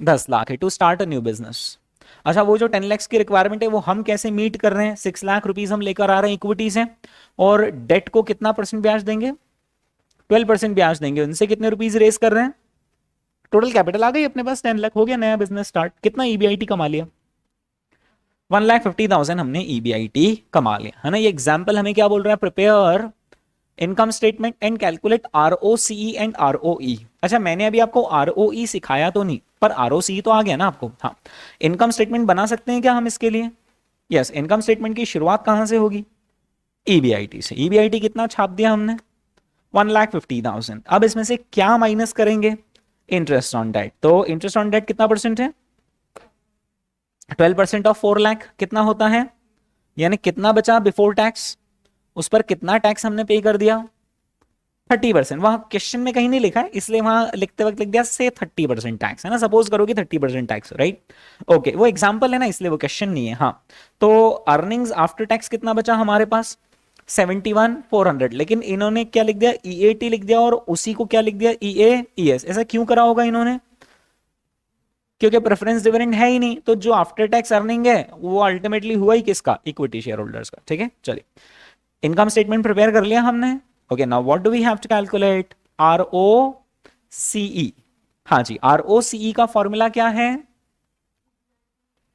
10 लाख है to start a new business. अच्छा, वो जो 10 लाख की रिक्वायरमेंट है वो हम कैसे मीट कर रहे हैं? 6 लाख रुपीज हम लेकर आ रहे हैं इक्विटी से, और डेट को कितना परसेंट ब्याज देंगे? 12% ब्याज देंगे। उनसे कितने रुपीज रेस कर रहे हैं? टोटल कैपिटल आ गई अपने पास, 10 लाख, हो गया नया बिजनेस स्टार्ट। कितना EBIT कमा लिया? 1,50,000 हमने EBIT कमा लिया, है ना? ये एग्जाम्पल हमें क्या बोल रहा है? Prepare income statement and calculate ROCE and ROE। अच्छा, मैंने अभी आपको ROE सिखाया तो नहीं, पर ROCE तो आ गया ना आपको। हाँ, इनकम स्टेटमेंट बना सकते हैं क्या हम इसके लिए? यस, इनकम स्टेटमेंट की शुरुआत कहां से होगी? EBIT से। EBIT कितना छाप दिया हमने? 1,50,000। अब इसमें से क्या माइनस करेंगे? Interest on debt. तो इंटरेस्ट ऑन डेट कितना परसेंट है? 12% ऑफ 4 लाख कितना होता है? यानी कितना बचा बिफोर टैक्स? उस पर कितना टैक्स हमने पे कर दिया? 30%। वहां क्वेश्चन में कहीं नहीं लिखा है, इसलिए वहां लिखते वक्त लिख दिया से 30% टैक्स, है ना? सपोज करो कि 30% टैक्स, राइट? ओके, वो एग्जांपल है ना, इसलिए वो क्वेश्चन नहीं है। हाँ, तो अर्निंग्स आफ्टर टैक्स कितना बचा हमारे पास? 71,400। लेकिन इन्होंने क्या लिख दिया? EAT लिख दिया, और उसी को क्या लिख दिया? EAES। ऐसा क्यों करा होगा इन्होंने? क्योंकि प्रेफरेंस डिविडेंड है ही नहीं, तो जो आफ्टर टैक्स अर्निंग है वो अल्टीमेटली हुआ ही किसका? इक्विटी शेयर होल्डर्स का। ठीक है, चलिए, इनकम स्टेटमेंट प्रिपेयर कर लिया हमने। Okay, now what do we have to calculate? ROCE। हाँ जी, ROCE का फॉर्मूला क्या है?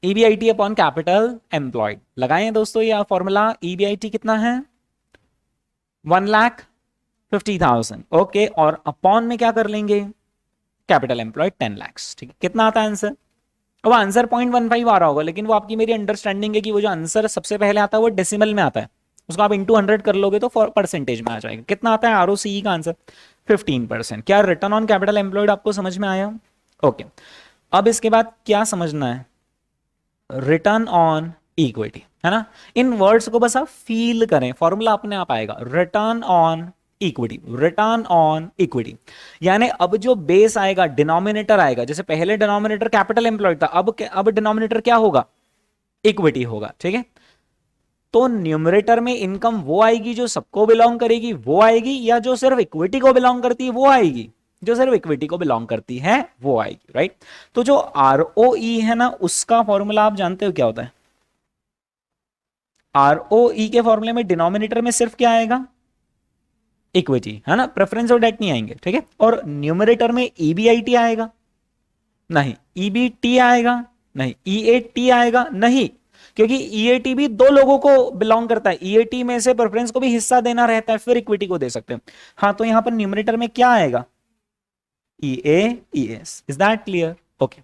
EBIT upon capital employed. लगाएं दोस्तों ये फॉर्मूला। EBIT कितना है? 1,50,000। ओके, और अपॉन में क्या कर लेंगे? Capital employed 10 lakh. ठीक है, कितना आता है आंसर? अब आंसर 0.15 आ रहा होगा, लेकिन वो आपकी मेरी अंडरस्टैंडिंग है कि वो जो आंसर सबसे पहले आता है वो डेसिमल में आता है, उसको आप इंटू 100 कर लोगे तो परसेंटेज में आ जाएगा। कितना आता है ROCE का आंसर? 15%। क्या रिटर्न ऑन कैपिटल एम्प्लॉयड आपको समझ में आया? ओके, अब इसके बाद क्या समझना है? रिटर्न ऑन इक्विटी, है ना? इन वर्ड्स को बस आप फील करें, फॉर्मूला अपने आप आएगा। Return on equity, return on equity. यानी अब जो बेस आएगा, डिनोमिनेटर आएगा, जैसे पहले डिनोमिनेटर कैपिटल एम्प्लॉयड था, अब डिनोमिनेटर क्या होगा? इक्विटी होगा। ठीक है, तो न्यूमरेटर में इनकम वो आएगी जो सबको बिलोंग करेगी वो आएगी, या जो सिर्फ इक्विटी को बिलोंग करती है वो आएगी? जो सिर्फ इक्विटी को बिलोंग करती है वो आएगी, राइट। तो जो आरओई है ना, उसका फॉर्मूला आप जानते हो क्या होता है? आरओई के फॉर्मूले में डिनोमिनेटर में सिर्फ क्या आएगा? इक्विटी, है ना, प्रेफरेंस और डेट नहीं आएंगे, ठीक है। और न्यूमरेटर में ईबीआईटी आएगा? नहीं। ईबीटी आएगा? नहीं। ईएटी आएगा? नहीं, क्योंकि ईएटी भी दो लोगों को बिलोंग करता है, ईएटी में से प्रेफरेंस को भी हिस्सा देना रहता है, फिर इक्विटी को दे सकते हैं। हाँ, तो यहां पर न्यूमरेटर में क्या आएगा? EPS. Is that clear? Okay.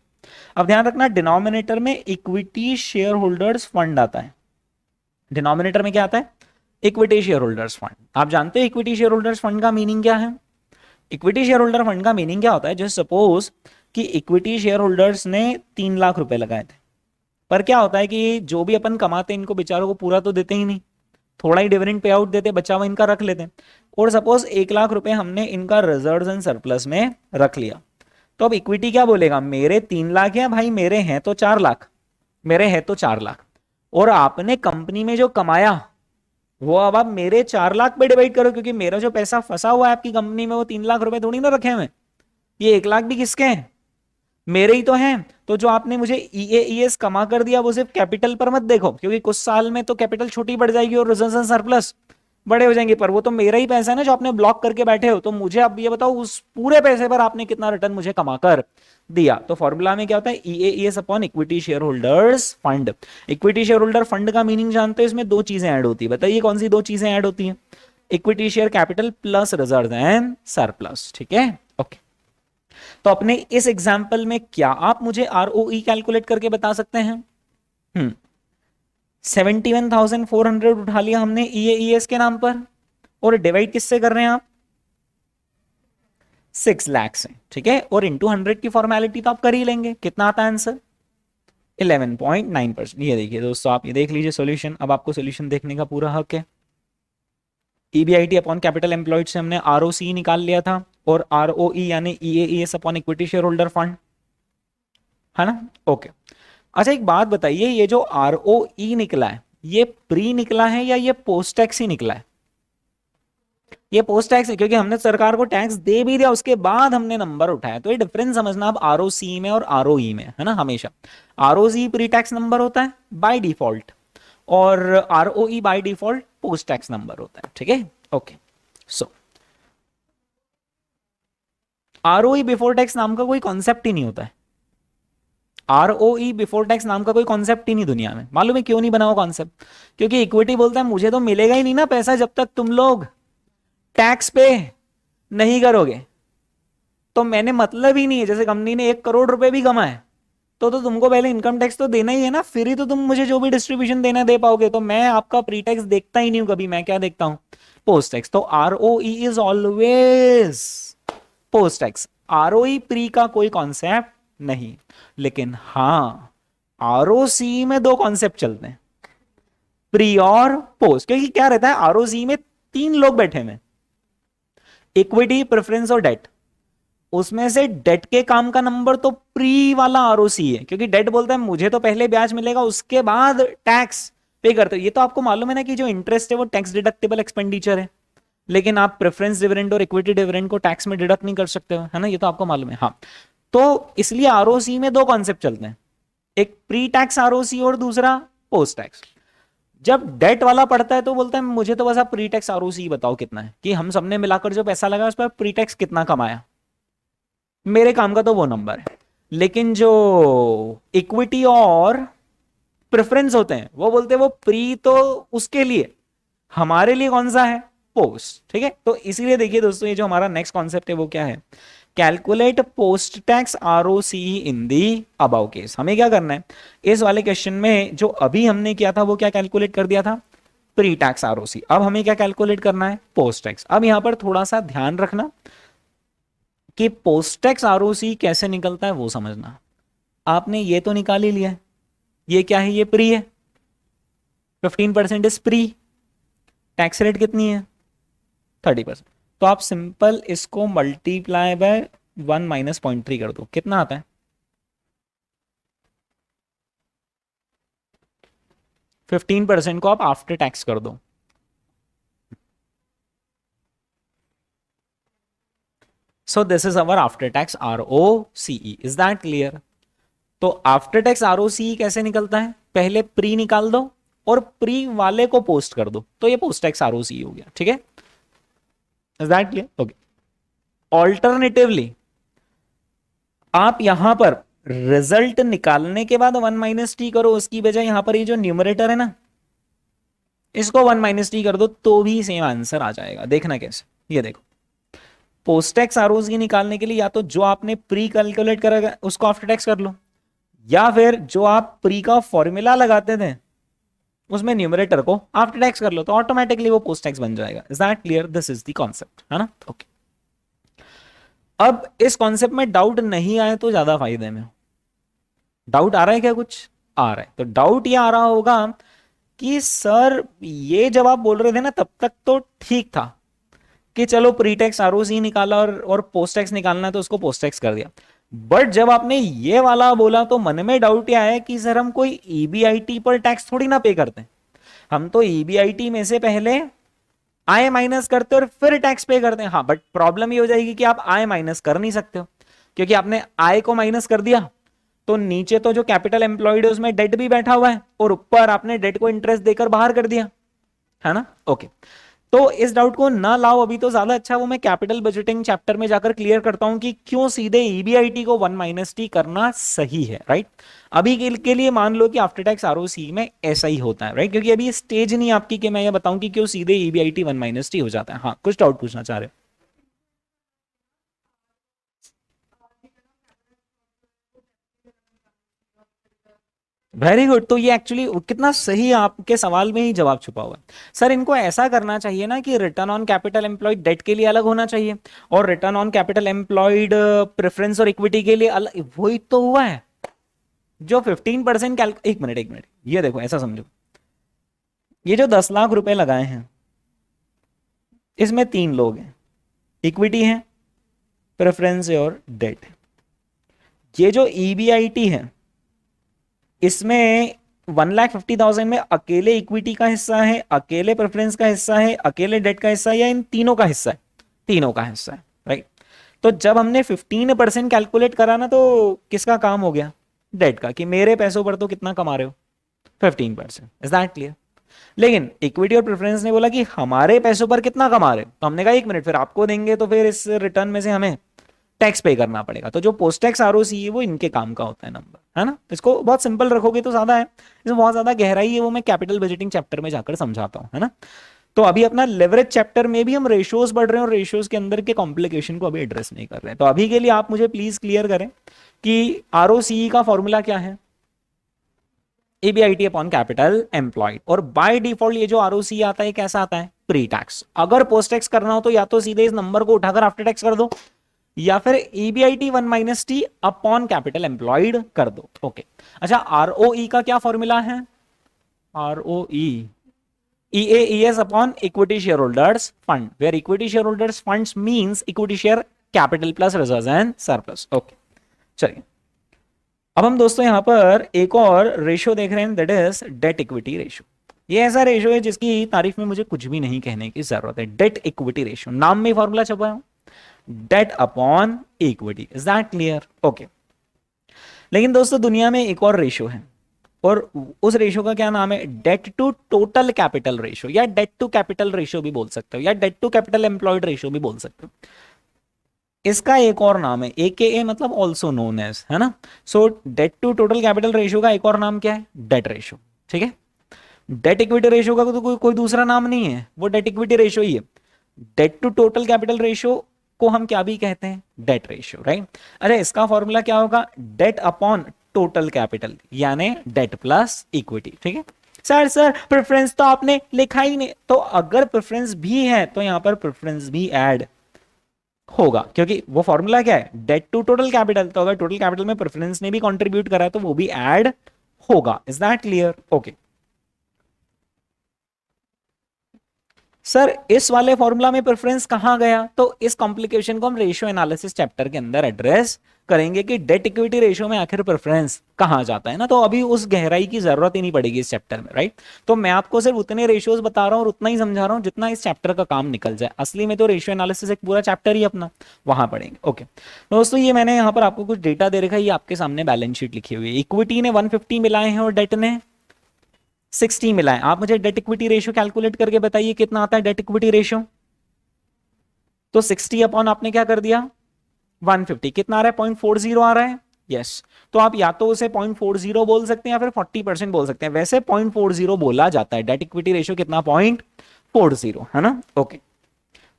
अब ध्यान रखना, डिनोमिनेटर में इक्विटी शेयर होल्डर्स फंड आता है। डिनोमिनेटर में क्या आता है? Equity share holders fund. आप जानते हैं इक्विटी शेयर होल्डर्स फंड का मीनिंग क्या है? इक्विटी शेयर होल्डर फंड का मीनिंग क्या होता है? जैसे सपोज कि इक्विटी शेयर होल्डर्स ने 3 लाख रुपए लगाए थे, पर क्या होता है कि जो भी अपन कमाते हैं इनको बेचारों को पूरा तो देते ही नहीं, थोड़ा ही डिविडेंड पे आउट देते, बचा हुआ इनका रख लेते हैं। और सपोज 1 लाख रुपए हमने इनका रिजर्व्स एंड सरप्लस में रख लिया, तो अब इक्विटी क्या बोलेगा? मेरे 3 लाख है भाई, मेरे हैं तो 4 लाख, मेरे हैं तो 4 लाख, और आपने कंपनी में जो कमाया वो अब आप मेरे 4 लाख पे डिवाइड करो, क्योंकि मेरा जो पैसा फंसा हुआ है आपकी कंपनी में वो 3 लाख रुपए थोड़ी ना रखे हुए, ये 1 लाख भी किसके हैं? मेरे ही तो हैं। तो जो आपने मुझे ईएईएस कमा कर दिया वो सिर्फ कैपिटल पर मत देखो, क्योंकि कुछ साल में तो कैपिटल छोटी बढ़ जाएगी और रिजर्व्स एंड सरप्लस बड़े हो जाएंगे, पर वो तो मेरा ही पैसा है ना जो आपने ब्लॉक करके बैठे हो। तो मुझे अब ये बताओ उस पूरे पैसे पर आपने कितना रिटर्न मुझे कमा कर दिया। तो फॉर्मूला में क्या होता है? EAES upon equity share holders fund. Equity share holder fund का मीनिंग जानते हो? इसमें दो चीजें ऐड होती है, बताइए कौन सी दो चीजें ऐड होती हैं? Equity share capital plus reserve and surplus, ठीक है, ओके। तो अपने इस एग्जाम्पल में क्या आप मुझे आरओई कैलकुलेट करके बता सकते हैं? 71,400 उठा लिया हमने ईएईएस के नाम पर, और डिवाइड किससे कर रहे हैं आप? 6 लाख से, ठीक है। और इंटू 100 की फॉर्मेलिटी तो आप कर ही लेंगे। कितना आता है आंसर? 11.9%। ये देखिए दोस्तों, आप ये देख लीजिए सॉल्यूशन। अब आपको सॉल्यूशन देखने का पूरा हक है। ईबीआईटी अपॉन कैपिटल एम्प्लॉयड से हमने आरओसी निकाल लिया था, और आरओई यानी EAES upon equity share holder fund, है ना, ओके। अच्छा एक बात बताइए, ये जो आरओई निकला है ये प्री निकला है या ये पोस्ट टैक्स ही निकला है? ये पोस्ट टैक्स है, क्योंकि हमने सरकार को टैक्स दे भी दिया उसके बाद हमने नंबर उठाया। तो ये डिफरेंस समझना आप आरओसी में और आरओई में, है ना। हमेशा आरओसी प्री टैक्स नंबर होता है बाय डिफॉल्ट, और ROE by default post tax number होता है, ठीक है, ओके। सो आरओई बिफोर टैक्स नाम का कोई कॉन्सेप्ट ही नहीं होता है। आरओई बिफोर टैक्स नाम का कोई कॉन्सेप्ट ही नहीं दुनिया में। मालूम है क्यों नहीं बना हुआ कॉन्सेप्ट? क्योंकि इक्विटी बोलता है मुझे तो मिलेगा ही नहीं ना पैसा जब तक तुम लोग टैक्स पे नहीं करोगे। तो मैंने मतलब ही नहीं है, जैसे कंपनी ने 1 करोड़ रुपए भी कमाए तो तुमको पहले इनकम टैक्स तो देना ही है ना, फिर ही तो तुम मुझे जो भी डिस्ट्रीब्यूशन देना दे पाओगे। तो मैं आपका प्री टैक्स देखता ही नहीं हूं कभी, मैं क्या देखता हूं? Post tax. तो ROE is always post tax, ROE pre का कोई कॉन्सेप्ट नहीं। लेकिन हाँ, आरओसी में दो कॉन्सेप्ट चलते हैं, प्री और पोस्ट। क्योंकि क्या रहता है, आरओसी में 3 लोग बैठे हुए, इक्विटी, प्रेफरेंस और डेट। उसमें से डेट के काम का नंबर तो प्री वाला आरओसी है, क्योंकि डेट बोलता है मुझे तो पहले ब्याज मिलेगा उसके बाद टैक्स पे करते हो। ये तो आपको मालूम है ना कि जो इंटरेस्ट है वो टैक्स डिडक्टेबल एक्सपेंडिचर है, लेकिन आप प्रेफरेंस डिविडेंड और इक्विटी डिविडेंड को टैक्स में डिडक्ट नहीं कर सकते हो, है ना, ये तो आपको मालूम है। हाँ, तो इसलिए आरओसी में दो कॉन्सेप्ट चलते हैं, एक प्री टैक्स आरओसी और दूसरा पोस्ट टैक्स। जब डेट वाला पढ़ता है तो बोलता है मुझे तो बस आप प्री टैक्स आरओसी बताओ कितना है, कि हम सबने मिलाकर जो पैसा लगा उस पर प्री टैक्स कितना कमाया, मेरे काम का तो वो नंबर है। लेकिन जो इक्विटी और प्रेफरेंस होते हैं वो बोलते हैं वो प्री तो उसके लिए, हमारे लिए कौन सा है? पोस्ट, ठीक है। तो इसीलिए देखिए दोस्तों, ये जो हमारा नेक्स्ट कॉन्सेप्ट है वो क्या है? Calculate post tax ROC in the above case. हमें क्या करना है इस वाले क्वेश्चन में? जो अभी हमने किया था वो क्या कैलकुलेट कर दिया था? Pre tax ROC. अब हमें क्या कैलकुलेट करना है? Post tax. अब यहां पर थोड़ा सा ध्यान रखना कि पोस्ट टैक्स आरओसी कैसे निकलता है वो समझना। आपने ये तो निकाल ही लिया, ये क्या है? ये प्री है, 15% इज प्री। टैक्स रेट कितनी है? 30%। तो आप सिंपल इसको मल्टीप्लाई बाय 1 माइनस 0.3 कर दो, कितना आता है? 15% को आप आफ्टर टैक्स कर दो। So this is our after tax ROCE, is that clear? तो आफ्टर टैक्स ROCE कैसे निकलता है? पहले प्री निकाल दो और प्री वाले को पोस्ट कर दो, तो ये पोस्ट टैक्स ROCE हो गया। ठीक है, is that clear? Okay. Alternatively आप यहां पर रिजल्ट निकालने के बाद 1 माइनस टी करो, उसकी बजाय यहां पर ये जो न्यूमरेटर है ना, इसको 1 माइनस टी कर दो तो भी सेम आंसर आ जाएगा। देखना कैसे, ये देखो, पोस्ट टैक्स ROCE निकालने के लिए या तो जो आपने प्री कैलकुलेट करा उसको आफ्टर टैक्स कर लो, या फिर जो आप प्री का फॉर्मूला लगाते थे उसमें न्यूमरेटर को आफ्टर टैक्स कर लो, तो ऑटोमेटिकली वो पोस्ट टैक्स बन जाएगा। Is that clear? This is the concept, है ना? ओके। अब इस कॉन्सेप्ट में डाउट नहीं आए तो ज्यादा फायदे में। डाउट आ रहा है क्या? कुछ आ रहा है तो डाउट ये आ रहा होगा कि सर ये जब आप बोल रहे थे ना तब तक तो ठीक था कि चलो प्री टैक्स ROCE निकाला और पोस्ट टैक्स निकालना है तो उसको पोस्ट टैक्स कर दिया, बट जब आपने ये वाला बोला तो मन में डाउट ये आया कि सर हम कोई EBIT पर टैक्स थोड़ी ना पे करते हैं, हम तो EBIT में से पहले आय माइनस करते और फिर टैक्स पे करते हैं। हाँ, बट प्रॉब्लम ये हो जाएगी कि आप आय माइनस कर नहीं सकते हो, क्योंकि आपने आय को माइनस कर दिया तो नीचे तो जो कैपिटल एम्प्लॉयड है उसमें डेट भी बैठा हुआ है और ऊपर आपने डेट को इंटरेस्ट देकर बाहर कर दिया, है ना? ओके। तो इस डाउट को ना लाओ अभी, तो ज्यादा अच्छा वो मैं कैपिटल बजटिंग चैप्टर में जाकर क्लियर करता हूं कि क्यों सीधे EBIT को 1 माइनस टी करना सही है, राइट? अभी के लिए मान लो कि आफ्टर टैक्स ROCE में ऐसा ही होता है, राइट? क्योंकि अभी स्टेज नहीं आपकी कि मैं ये बताऊं कि क्यों सीधे EBIT 1 माइनस टी हो जाता है। हाँ, कुछ डाउट पूछना चाह रहे हो? Very good. तो ये एक्चुअली कितना सही आपके सवाल में ही जवाब छुपा हुआ है। सर इनको ऐसा करना चाहिए ना कि return on capital employed debt के लिए अलग होना चाहिए और return on capital employed preference और इक्विटी के लिए अलग। वही तो हुआ है जो 15% एक मिनट ये देखो, ऐसा समझो, ये जो 10 लाख रुपए लगाए हैं इसमें 3 लोग हैं, इक्विटी है, प्रेफरेंस है और डेट। ये जो EBIT है इसमें 1,50,000 में अकेले इक्विटी का हिस्सा है, अकेले प्रेफरेंस का हिस्सा है, अकेले डेट का हिस्सा है, या इन तीनों का हिस्सा है? तीनों का हिस्सा है, राइट? तो जब हमने 15% कैलकुलेट करा ना, तो किसका काम हो गया? डेट का, कि मेरे पैसों पर तो कितना कमा रहे हो? 15%। Is that clear? लेकिन इक्विटी और प्रेफरेंस ने बोला कि हमारे पैसों पर कितना कमा रहे हो, तो हमने कहा 1 मिनट, फिर आपको देंगे तो फिर इस रिटर्न में से हमें टैक्स पे करना पड़ेगा। तो जो पोस्ट टैक्स ROCE है वो इनके काम का होता है नंबर, है ना? तो इसको बहुत सिंपल रखोगे तो ज्यादा है, इसमें बहुत ज्यादा गहराई है वो मैं कैपिटल बजटिंग चैप्टर में जाकर समझाता हूं, है ना? तो अभी अपना लेवरेज चैप्टर में भी हम रेशियोज पढ़ रहे हैं और रेशियोज के अंदर के कॉम्प्लिकेशन को अभी एड्रेस नहीं कर रहे हैं। तो अभी के लिए आप मुझे प्लीज क्लियर करें कि ROCE का फॉर्मूला क्या है? EBIT upon capital employed. और बाय डिफॉल्ट ये जो ROCE आता है कैसा आता है? Pre tax. अगर पोस्ट टैक्स करना हो तो या तो सीधे इस नंबर को उठाकर आफ्टर टैक्स कर दो, या फिर EBIT 1 minus T upon capital employed कर दो। ओके। अच्छा, ROE का क्या फॉर्मूला है? ROE EAES upon equity share holders fund, where equity share holders funds means equity share capital plus reserves and surplus. Okay, चलिए अब हम दोस्तों यहां पर एक और रेशियो देख रहे हैं, that is debt equity ratio. ये ऐसा रेशियो है जिसकी तारीफ में मुझे कुछ भी नहीं कहने की जरूरत है। डेट इक्विटी रेशियो, नाम में फॉर्मूला छपा है, debt upon equity. Is that clear? Okay. लेकिन दोस्तों दुनिया में एक और रेशियो है, और उस रेशियो का क्या नाम है? Debt to total capital ratio, या डेट टू कैपिटल रेशियो भी बोल सकते हो, या debt to capital employed ratio भी बोल सकते हो। इसका एक और नाम है AKA, मतलब ऑल्सो नोन एज, है ना? So debt to total capital ratio का एक और नाम क्या है? Debt ratio. ठीक है, डेट इक्विटी रेशियो का तो कोई दूसरा नाम नहीं है, वो डेट इक्विटी रेशियो ही है। Debt to total capital ratio को हम क्या भी कहते हैं? Debt ratio, right? अरे इसका फॉर्मूला क्या होगा? डेट अपॉन टोटल कैपिटल, यानी डेट प्लस इक्विटी। ठीक है सर प्रेफरेंस तो आपने लिखा ही नहीं, तो अगर प्रेफरेंस भी है तो यहां पर प्रेफरेंस भी ऐड होगा, क्योंकि वो फॉर्मूला क्या है? Debt to total capital. तो अगर टोटल कैपिटल में प्रेफरेंस ने भी कंट्रीब्यूट करा है तो वो भी ऐड होगा। Is that clear? Okay. Sir इस वाले फॉर्मूला में प्रेफरेंस कहां गया, तो इस कॉम्प्लिकेशन को हम रेशियो एनालिसिस चैप्टर के अंदर एड्रेस करेंगे कि डेट इक्विटी रेशियो में आखिर प्रेफरेंस कहां जाता है ना, तो अभी उस गहराई की जरूरत ही नहीं पड़ेगी इस चैप्टर में, राइट। तो मैं आपको सिर्फ उतने रेशियोज बता रहा हूं और उतना ही समझा रहा हूं जितना इस चैप्टर का काम निकल जाए, असली में तो रेशियो एनालिसिस एक पूरा चैप्टर ही अपना वहां पढ़ेंगे। ओके दोस्तों, ये मैंने यहाँ पर आपको कुछ डेटा दे रखा है, ये आपके सामने बैलेंस शीट लिखी हुई है। इक्विटी ने 150 मिलाए हैं और डेट ने 60 मिला है। आप मुझे डेट इक्विटी रेशियो कैलकुलेट करके बताइए कितना आता है डेट इक्विटी रेशियो। तो 60 अपॉन आपने क्या कर दिया 150, कितना आ रहा है 0.40 आ रहा है। यस, तो आप या तो उसे 0.40 बोल सकते हैं या फिर 40% बोल सकते हैं, वैसे 0.40 बोला जाता है। डेट इक्विटी रेशियो कितना 0.40 है ना। ओके,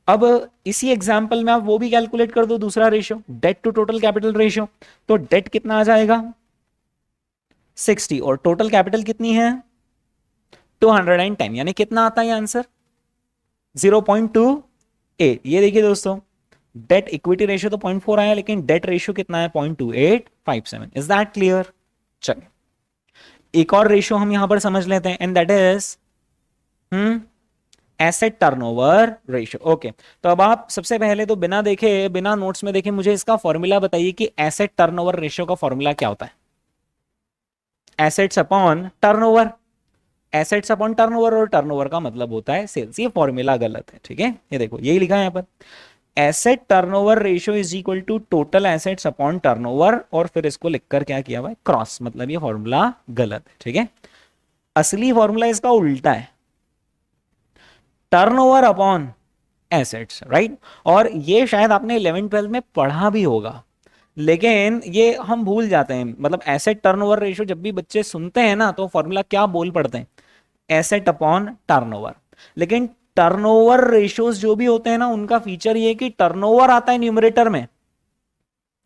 अब इसी एग्जांपल में आप वो भी कैलकुलेट कर दो, दूसरा ratio debt to total capital ratio. तो डेट कितना आ जाएगा 60 और टोटल कैपिटल कितनी है 210, यानी कितना आता है आंसर 0.28। ये देखिए दोस्तों, डेट इक्विटी रेशियो तो 0.4 आया, लेकिन डेट रेशियो कितना है 0.2857। Is that clear. चलिए एक और रेशियो हम यहां पर समझ लेते हैं, and that is asset turnover ratio. Okay, तो अब आप सबसे पहले तो बिना देखे, बिना नोट्स में देखे मुझे इसका फॉर्मूला बताइए कि एसेट टर्नओवर रेशियो का फॉर्मूला क्या होता है। Assets upon turnover, assets upon turnover, और टर्नओवर का मतलब होता है सेल्स। ये फॉर्मूला गलत है, ठीक है। ये देखो यही लिखा है यहाँ पर, asset turnover ratio is equal to total assets upon turnover, और फिर इसको लिखकर क्या किया हुआ है क्रॉस, मतलब ये फॉर्मूला गलत है, ठीक है। असली फॉर्मूला इसका उल्टा है, टर्नओवर अपॉन एसेट्स, राइट। और ये शायद आपने 11th-12th में पढ़ा भी होगा, लेकिन ये हम भूल जाते हैं। मतलब एसेट टर्नओवर रेशियो जब भी बच्चे सुनते हैं ना, तो फॉर्मूला क्या बोल पड़ते हैं एसेट अपॉन टर्नओवर। लेकिन टर्नओवर रेशियोज जो भी होते हैं ना, उनका फीचर ये है कि टर्नओवर आता है न्यूमरेटर में,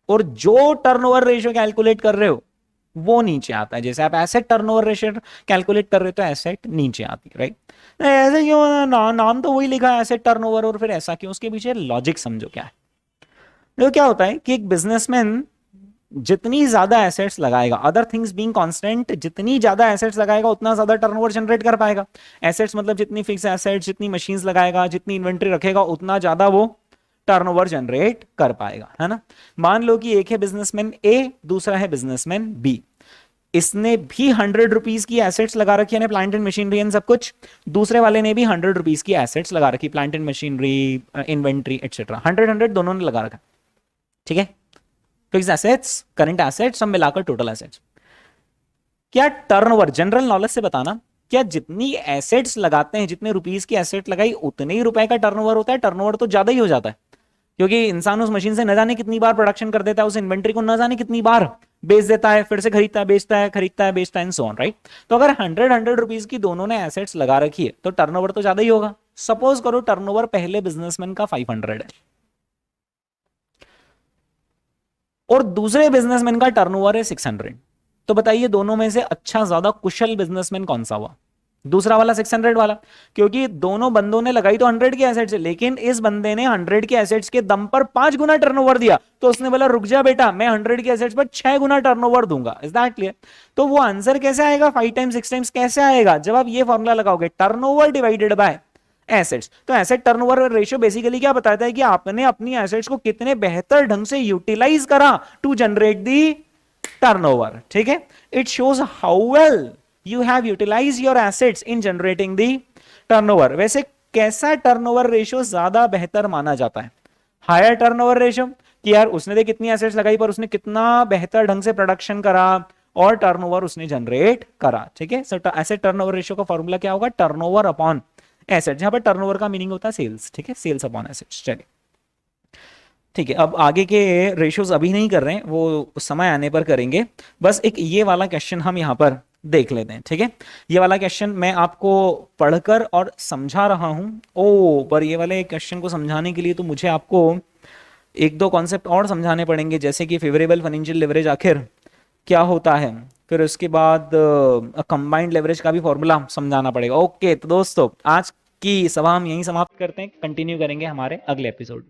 और जो टर्नओवर रेशियो कैलकुलेट कर रहे हो वो नीचे आता है। जैसे आप एसेट टर्नओवर रेशियो कैलकुलेट कर रहे हो तो एसेट नीचे आती है, राइट। ऐसे क्यों, नाम तो वही लिखा है एसेट टर्नओवर, और फिर ऐसा क्यों, उसके पीछे लॉजिक समझो क्या है। तो क्या होता है कि एक बिजनेसमैन जितनी ज्यादा एसेट्स लगाएगा, अदर थिंग्स बीइंग कांस्टेंट, जितनी ज्यादा एसेट्स लगाएगा उतना ज्यादा टर्नओवर जनरेट कर पाएगा। एसेट्स मतलब जितनी फिक्स एसेट्स, जितनी मशीन्स लगाएगा, जितनी इन्वेंट्री रखेगा, उतना ज्यादा वो टर्नओवर जनरेट कर पाएगा, है ना। मान लो कि एक है बिजनेसमैन ए, दूसरा है बिजनेसमैन बी। इसने भी 100 रुपीज की एसेट्स लगा रखी है, प्लांट एंड मशीनरी एंड सब कुछ। दूसरे वाले ने भी 100 रुपीज की एसेट्स लगा रखी, plant and machinery, inventory etcetera. 100 दोनों ने लगा रखा, ठीक है। फिक्स एसेट्स, करंट एसेट्स, सब मिलाकर टोटल एसेट्स। क्या टर्नओवर, जनरल नॉलेज से बताना, क्या जितनी एसेट्स लगाते हैं, जितने रुपीस की एसेट लगाई, उतने ही रुपए का टर्नओवर होता है। टर्नओवर तो ज्यादा ही हो जाता है, क्योंकि इंसान उस मशीन से न जाने कितनी बार प्रोडक्शन कर देता है, उस इन्वेंट्री को न जाने कितनी बार बेच देता है, फिर से खरीदता है, बेचता है, खरीदता है, बेचता है, एंड सो ऑन, राइट। तो अगर 100 रुपीज की दोनों ने एसेट्स लगा रखी है, तो टर्नओवर तो ज्यादा ही होगा। सपोज करो टर्नओवर पहले बिजनेसमैन का 500 है और दूसरे बिजनेसमैन का टर्नओवर है 600, तो बताइए दोनों में से अच्छा ज्यादा कुशल बिजनेसमैन कौन सा हुआ, दूसरा वाला 600 वाला। क्योंकि दोनों बंदों ने लगाई तो 100 की एसेट्स है, लेकिन इस बंदे ने 100 की एसेट्स के दम पर 5 गुना टर्नओवर दिया, तो उसने बोला रुक जा बेटा, मैं 100 की एसेट्स पर 6 गुना टर्नओवर दूंगा। Is that clear. तो वो आंसर कैसे आएगा 5 टाइम्स 6 टाइम्स कैसे आएगा, जब आप ये फॉर्मूला लगाओगे टर्नओवर डिवाइडेड बाय एसेट्स। तो एसेट टर्नओवर रेशियो बेसिकली क्या बताता है कि आपने अपनी एसेट्स को कितने बेहतर ढंग से यूटिलाइज करा टू जनरेट दी टर्नओवर, ठीक है। It shows how well you have utilized your assets in generating the turnover। वैसे कैसा टर्नओवर रेशियो ज्यादा बेहतर माना जाता है, हायर टर्नओवर रेशियो, कि यार उसने दे कितनी एसेट्स लगाई पर उसने कितना बेहतर ढंग से प्रोडक्शन करा और टर्नओवर उसने जनरेट करा, ठीक है। सो एसेट टर्नओवर रेशियो का फॉर्मूला क्या होगा टर्नओवर अपॉन एसेट, जहां पर टर्नओवर का मीनिंग होता है सेल्स, ठीक है, सेल्स अपॉन एसेट्स। चलिए ठीक है, अब आगे के रेशियोज अभी नहीं कर रहे हैं, वो समय आने पर करेंगे। बस एक ये वाला क्वेश्चन हम यहाँ पर देख लेते हैं, ठीक है। ये वाला क्वेश्चन मैं आपको पढ़कर और समझा रहा हूं। ओ पर ये वाले क्वेश्चन को समझाने के लिए तो मुझे आपको एक दो कॉन्सेप्ट और समझाने पड़ेंगे, जैसे कि फेवरेबल फाइनेंशियल लेवरेज आखिर क्या होता है, फिर उसके बाद कंबाइंड लेवरेज का भी फॉर्मूला समझाना पड़ेगा। ओके तो दोस्तों आज की सभा हम यहीं समाप्त करते हैं, कंटिन्यू करेंगे हमारे अगले एपिसोड।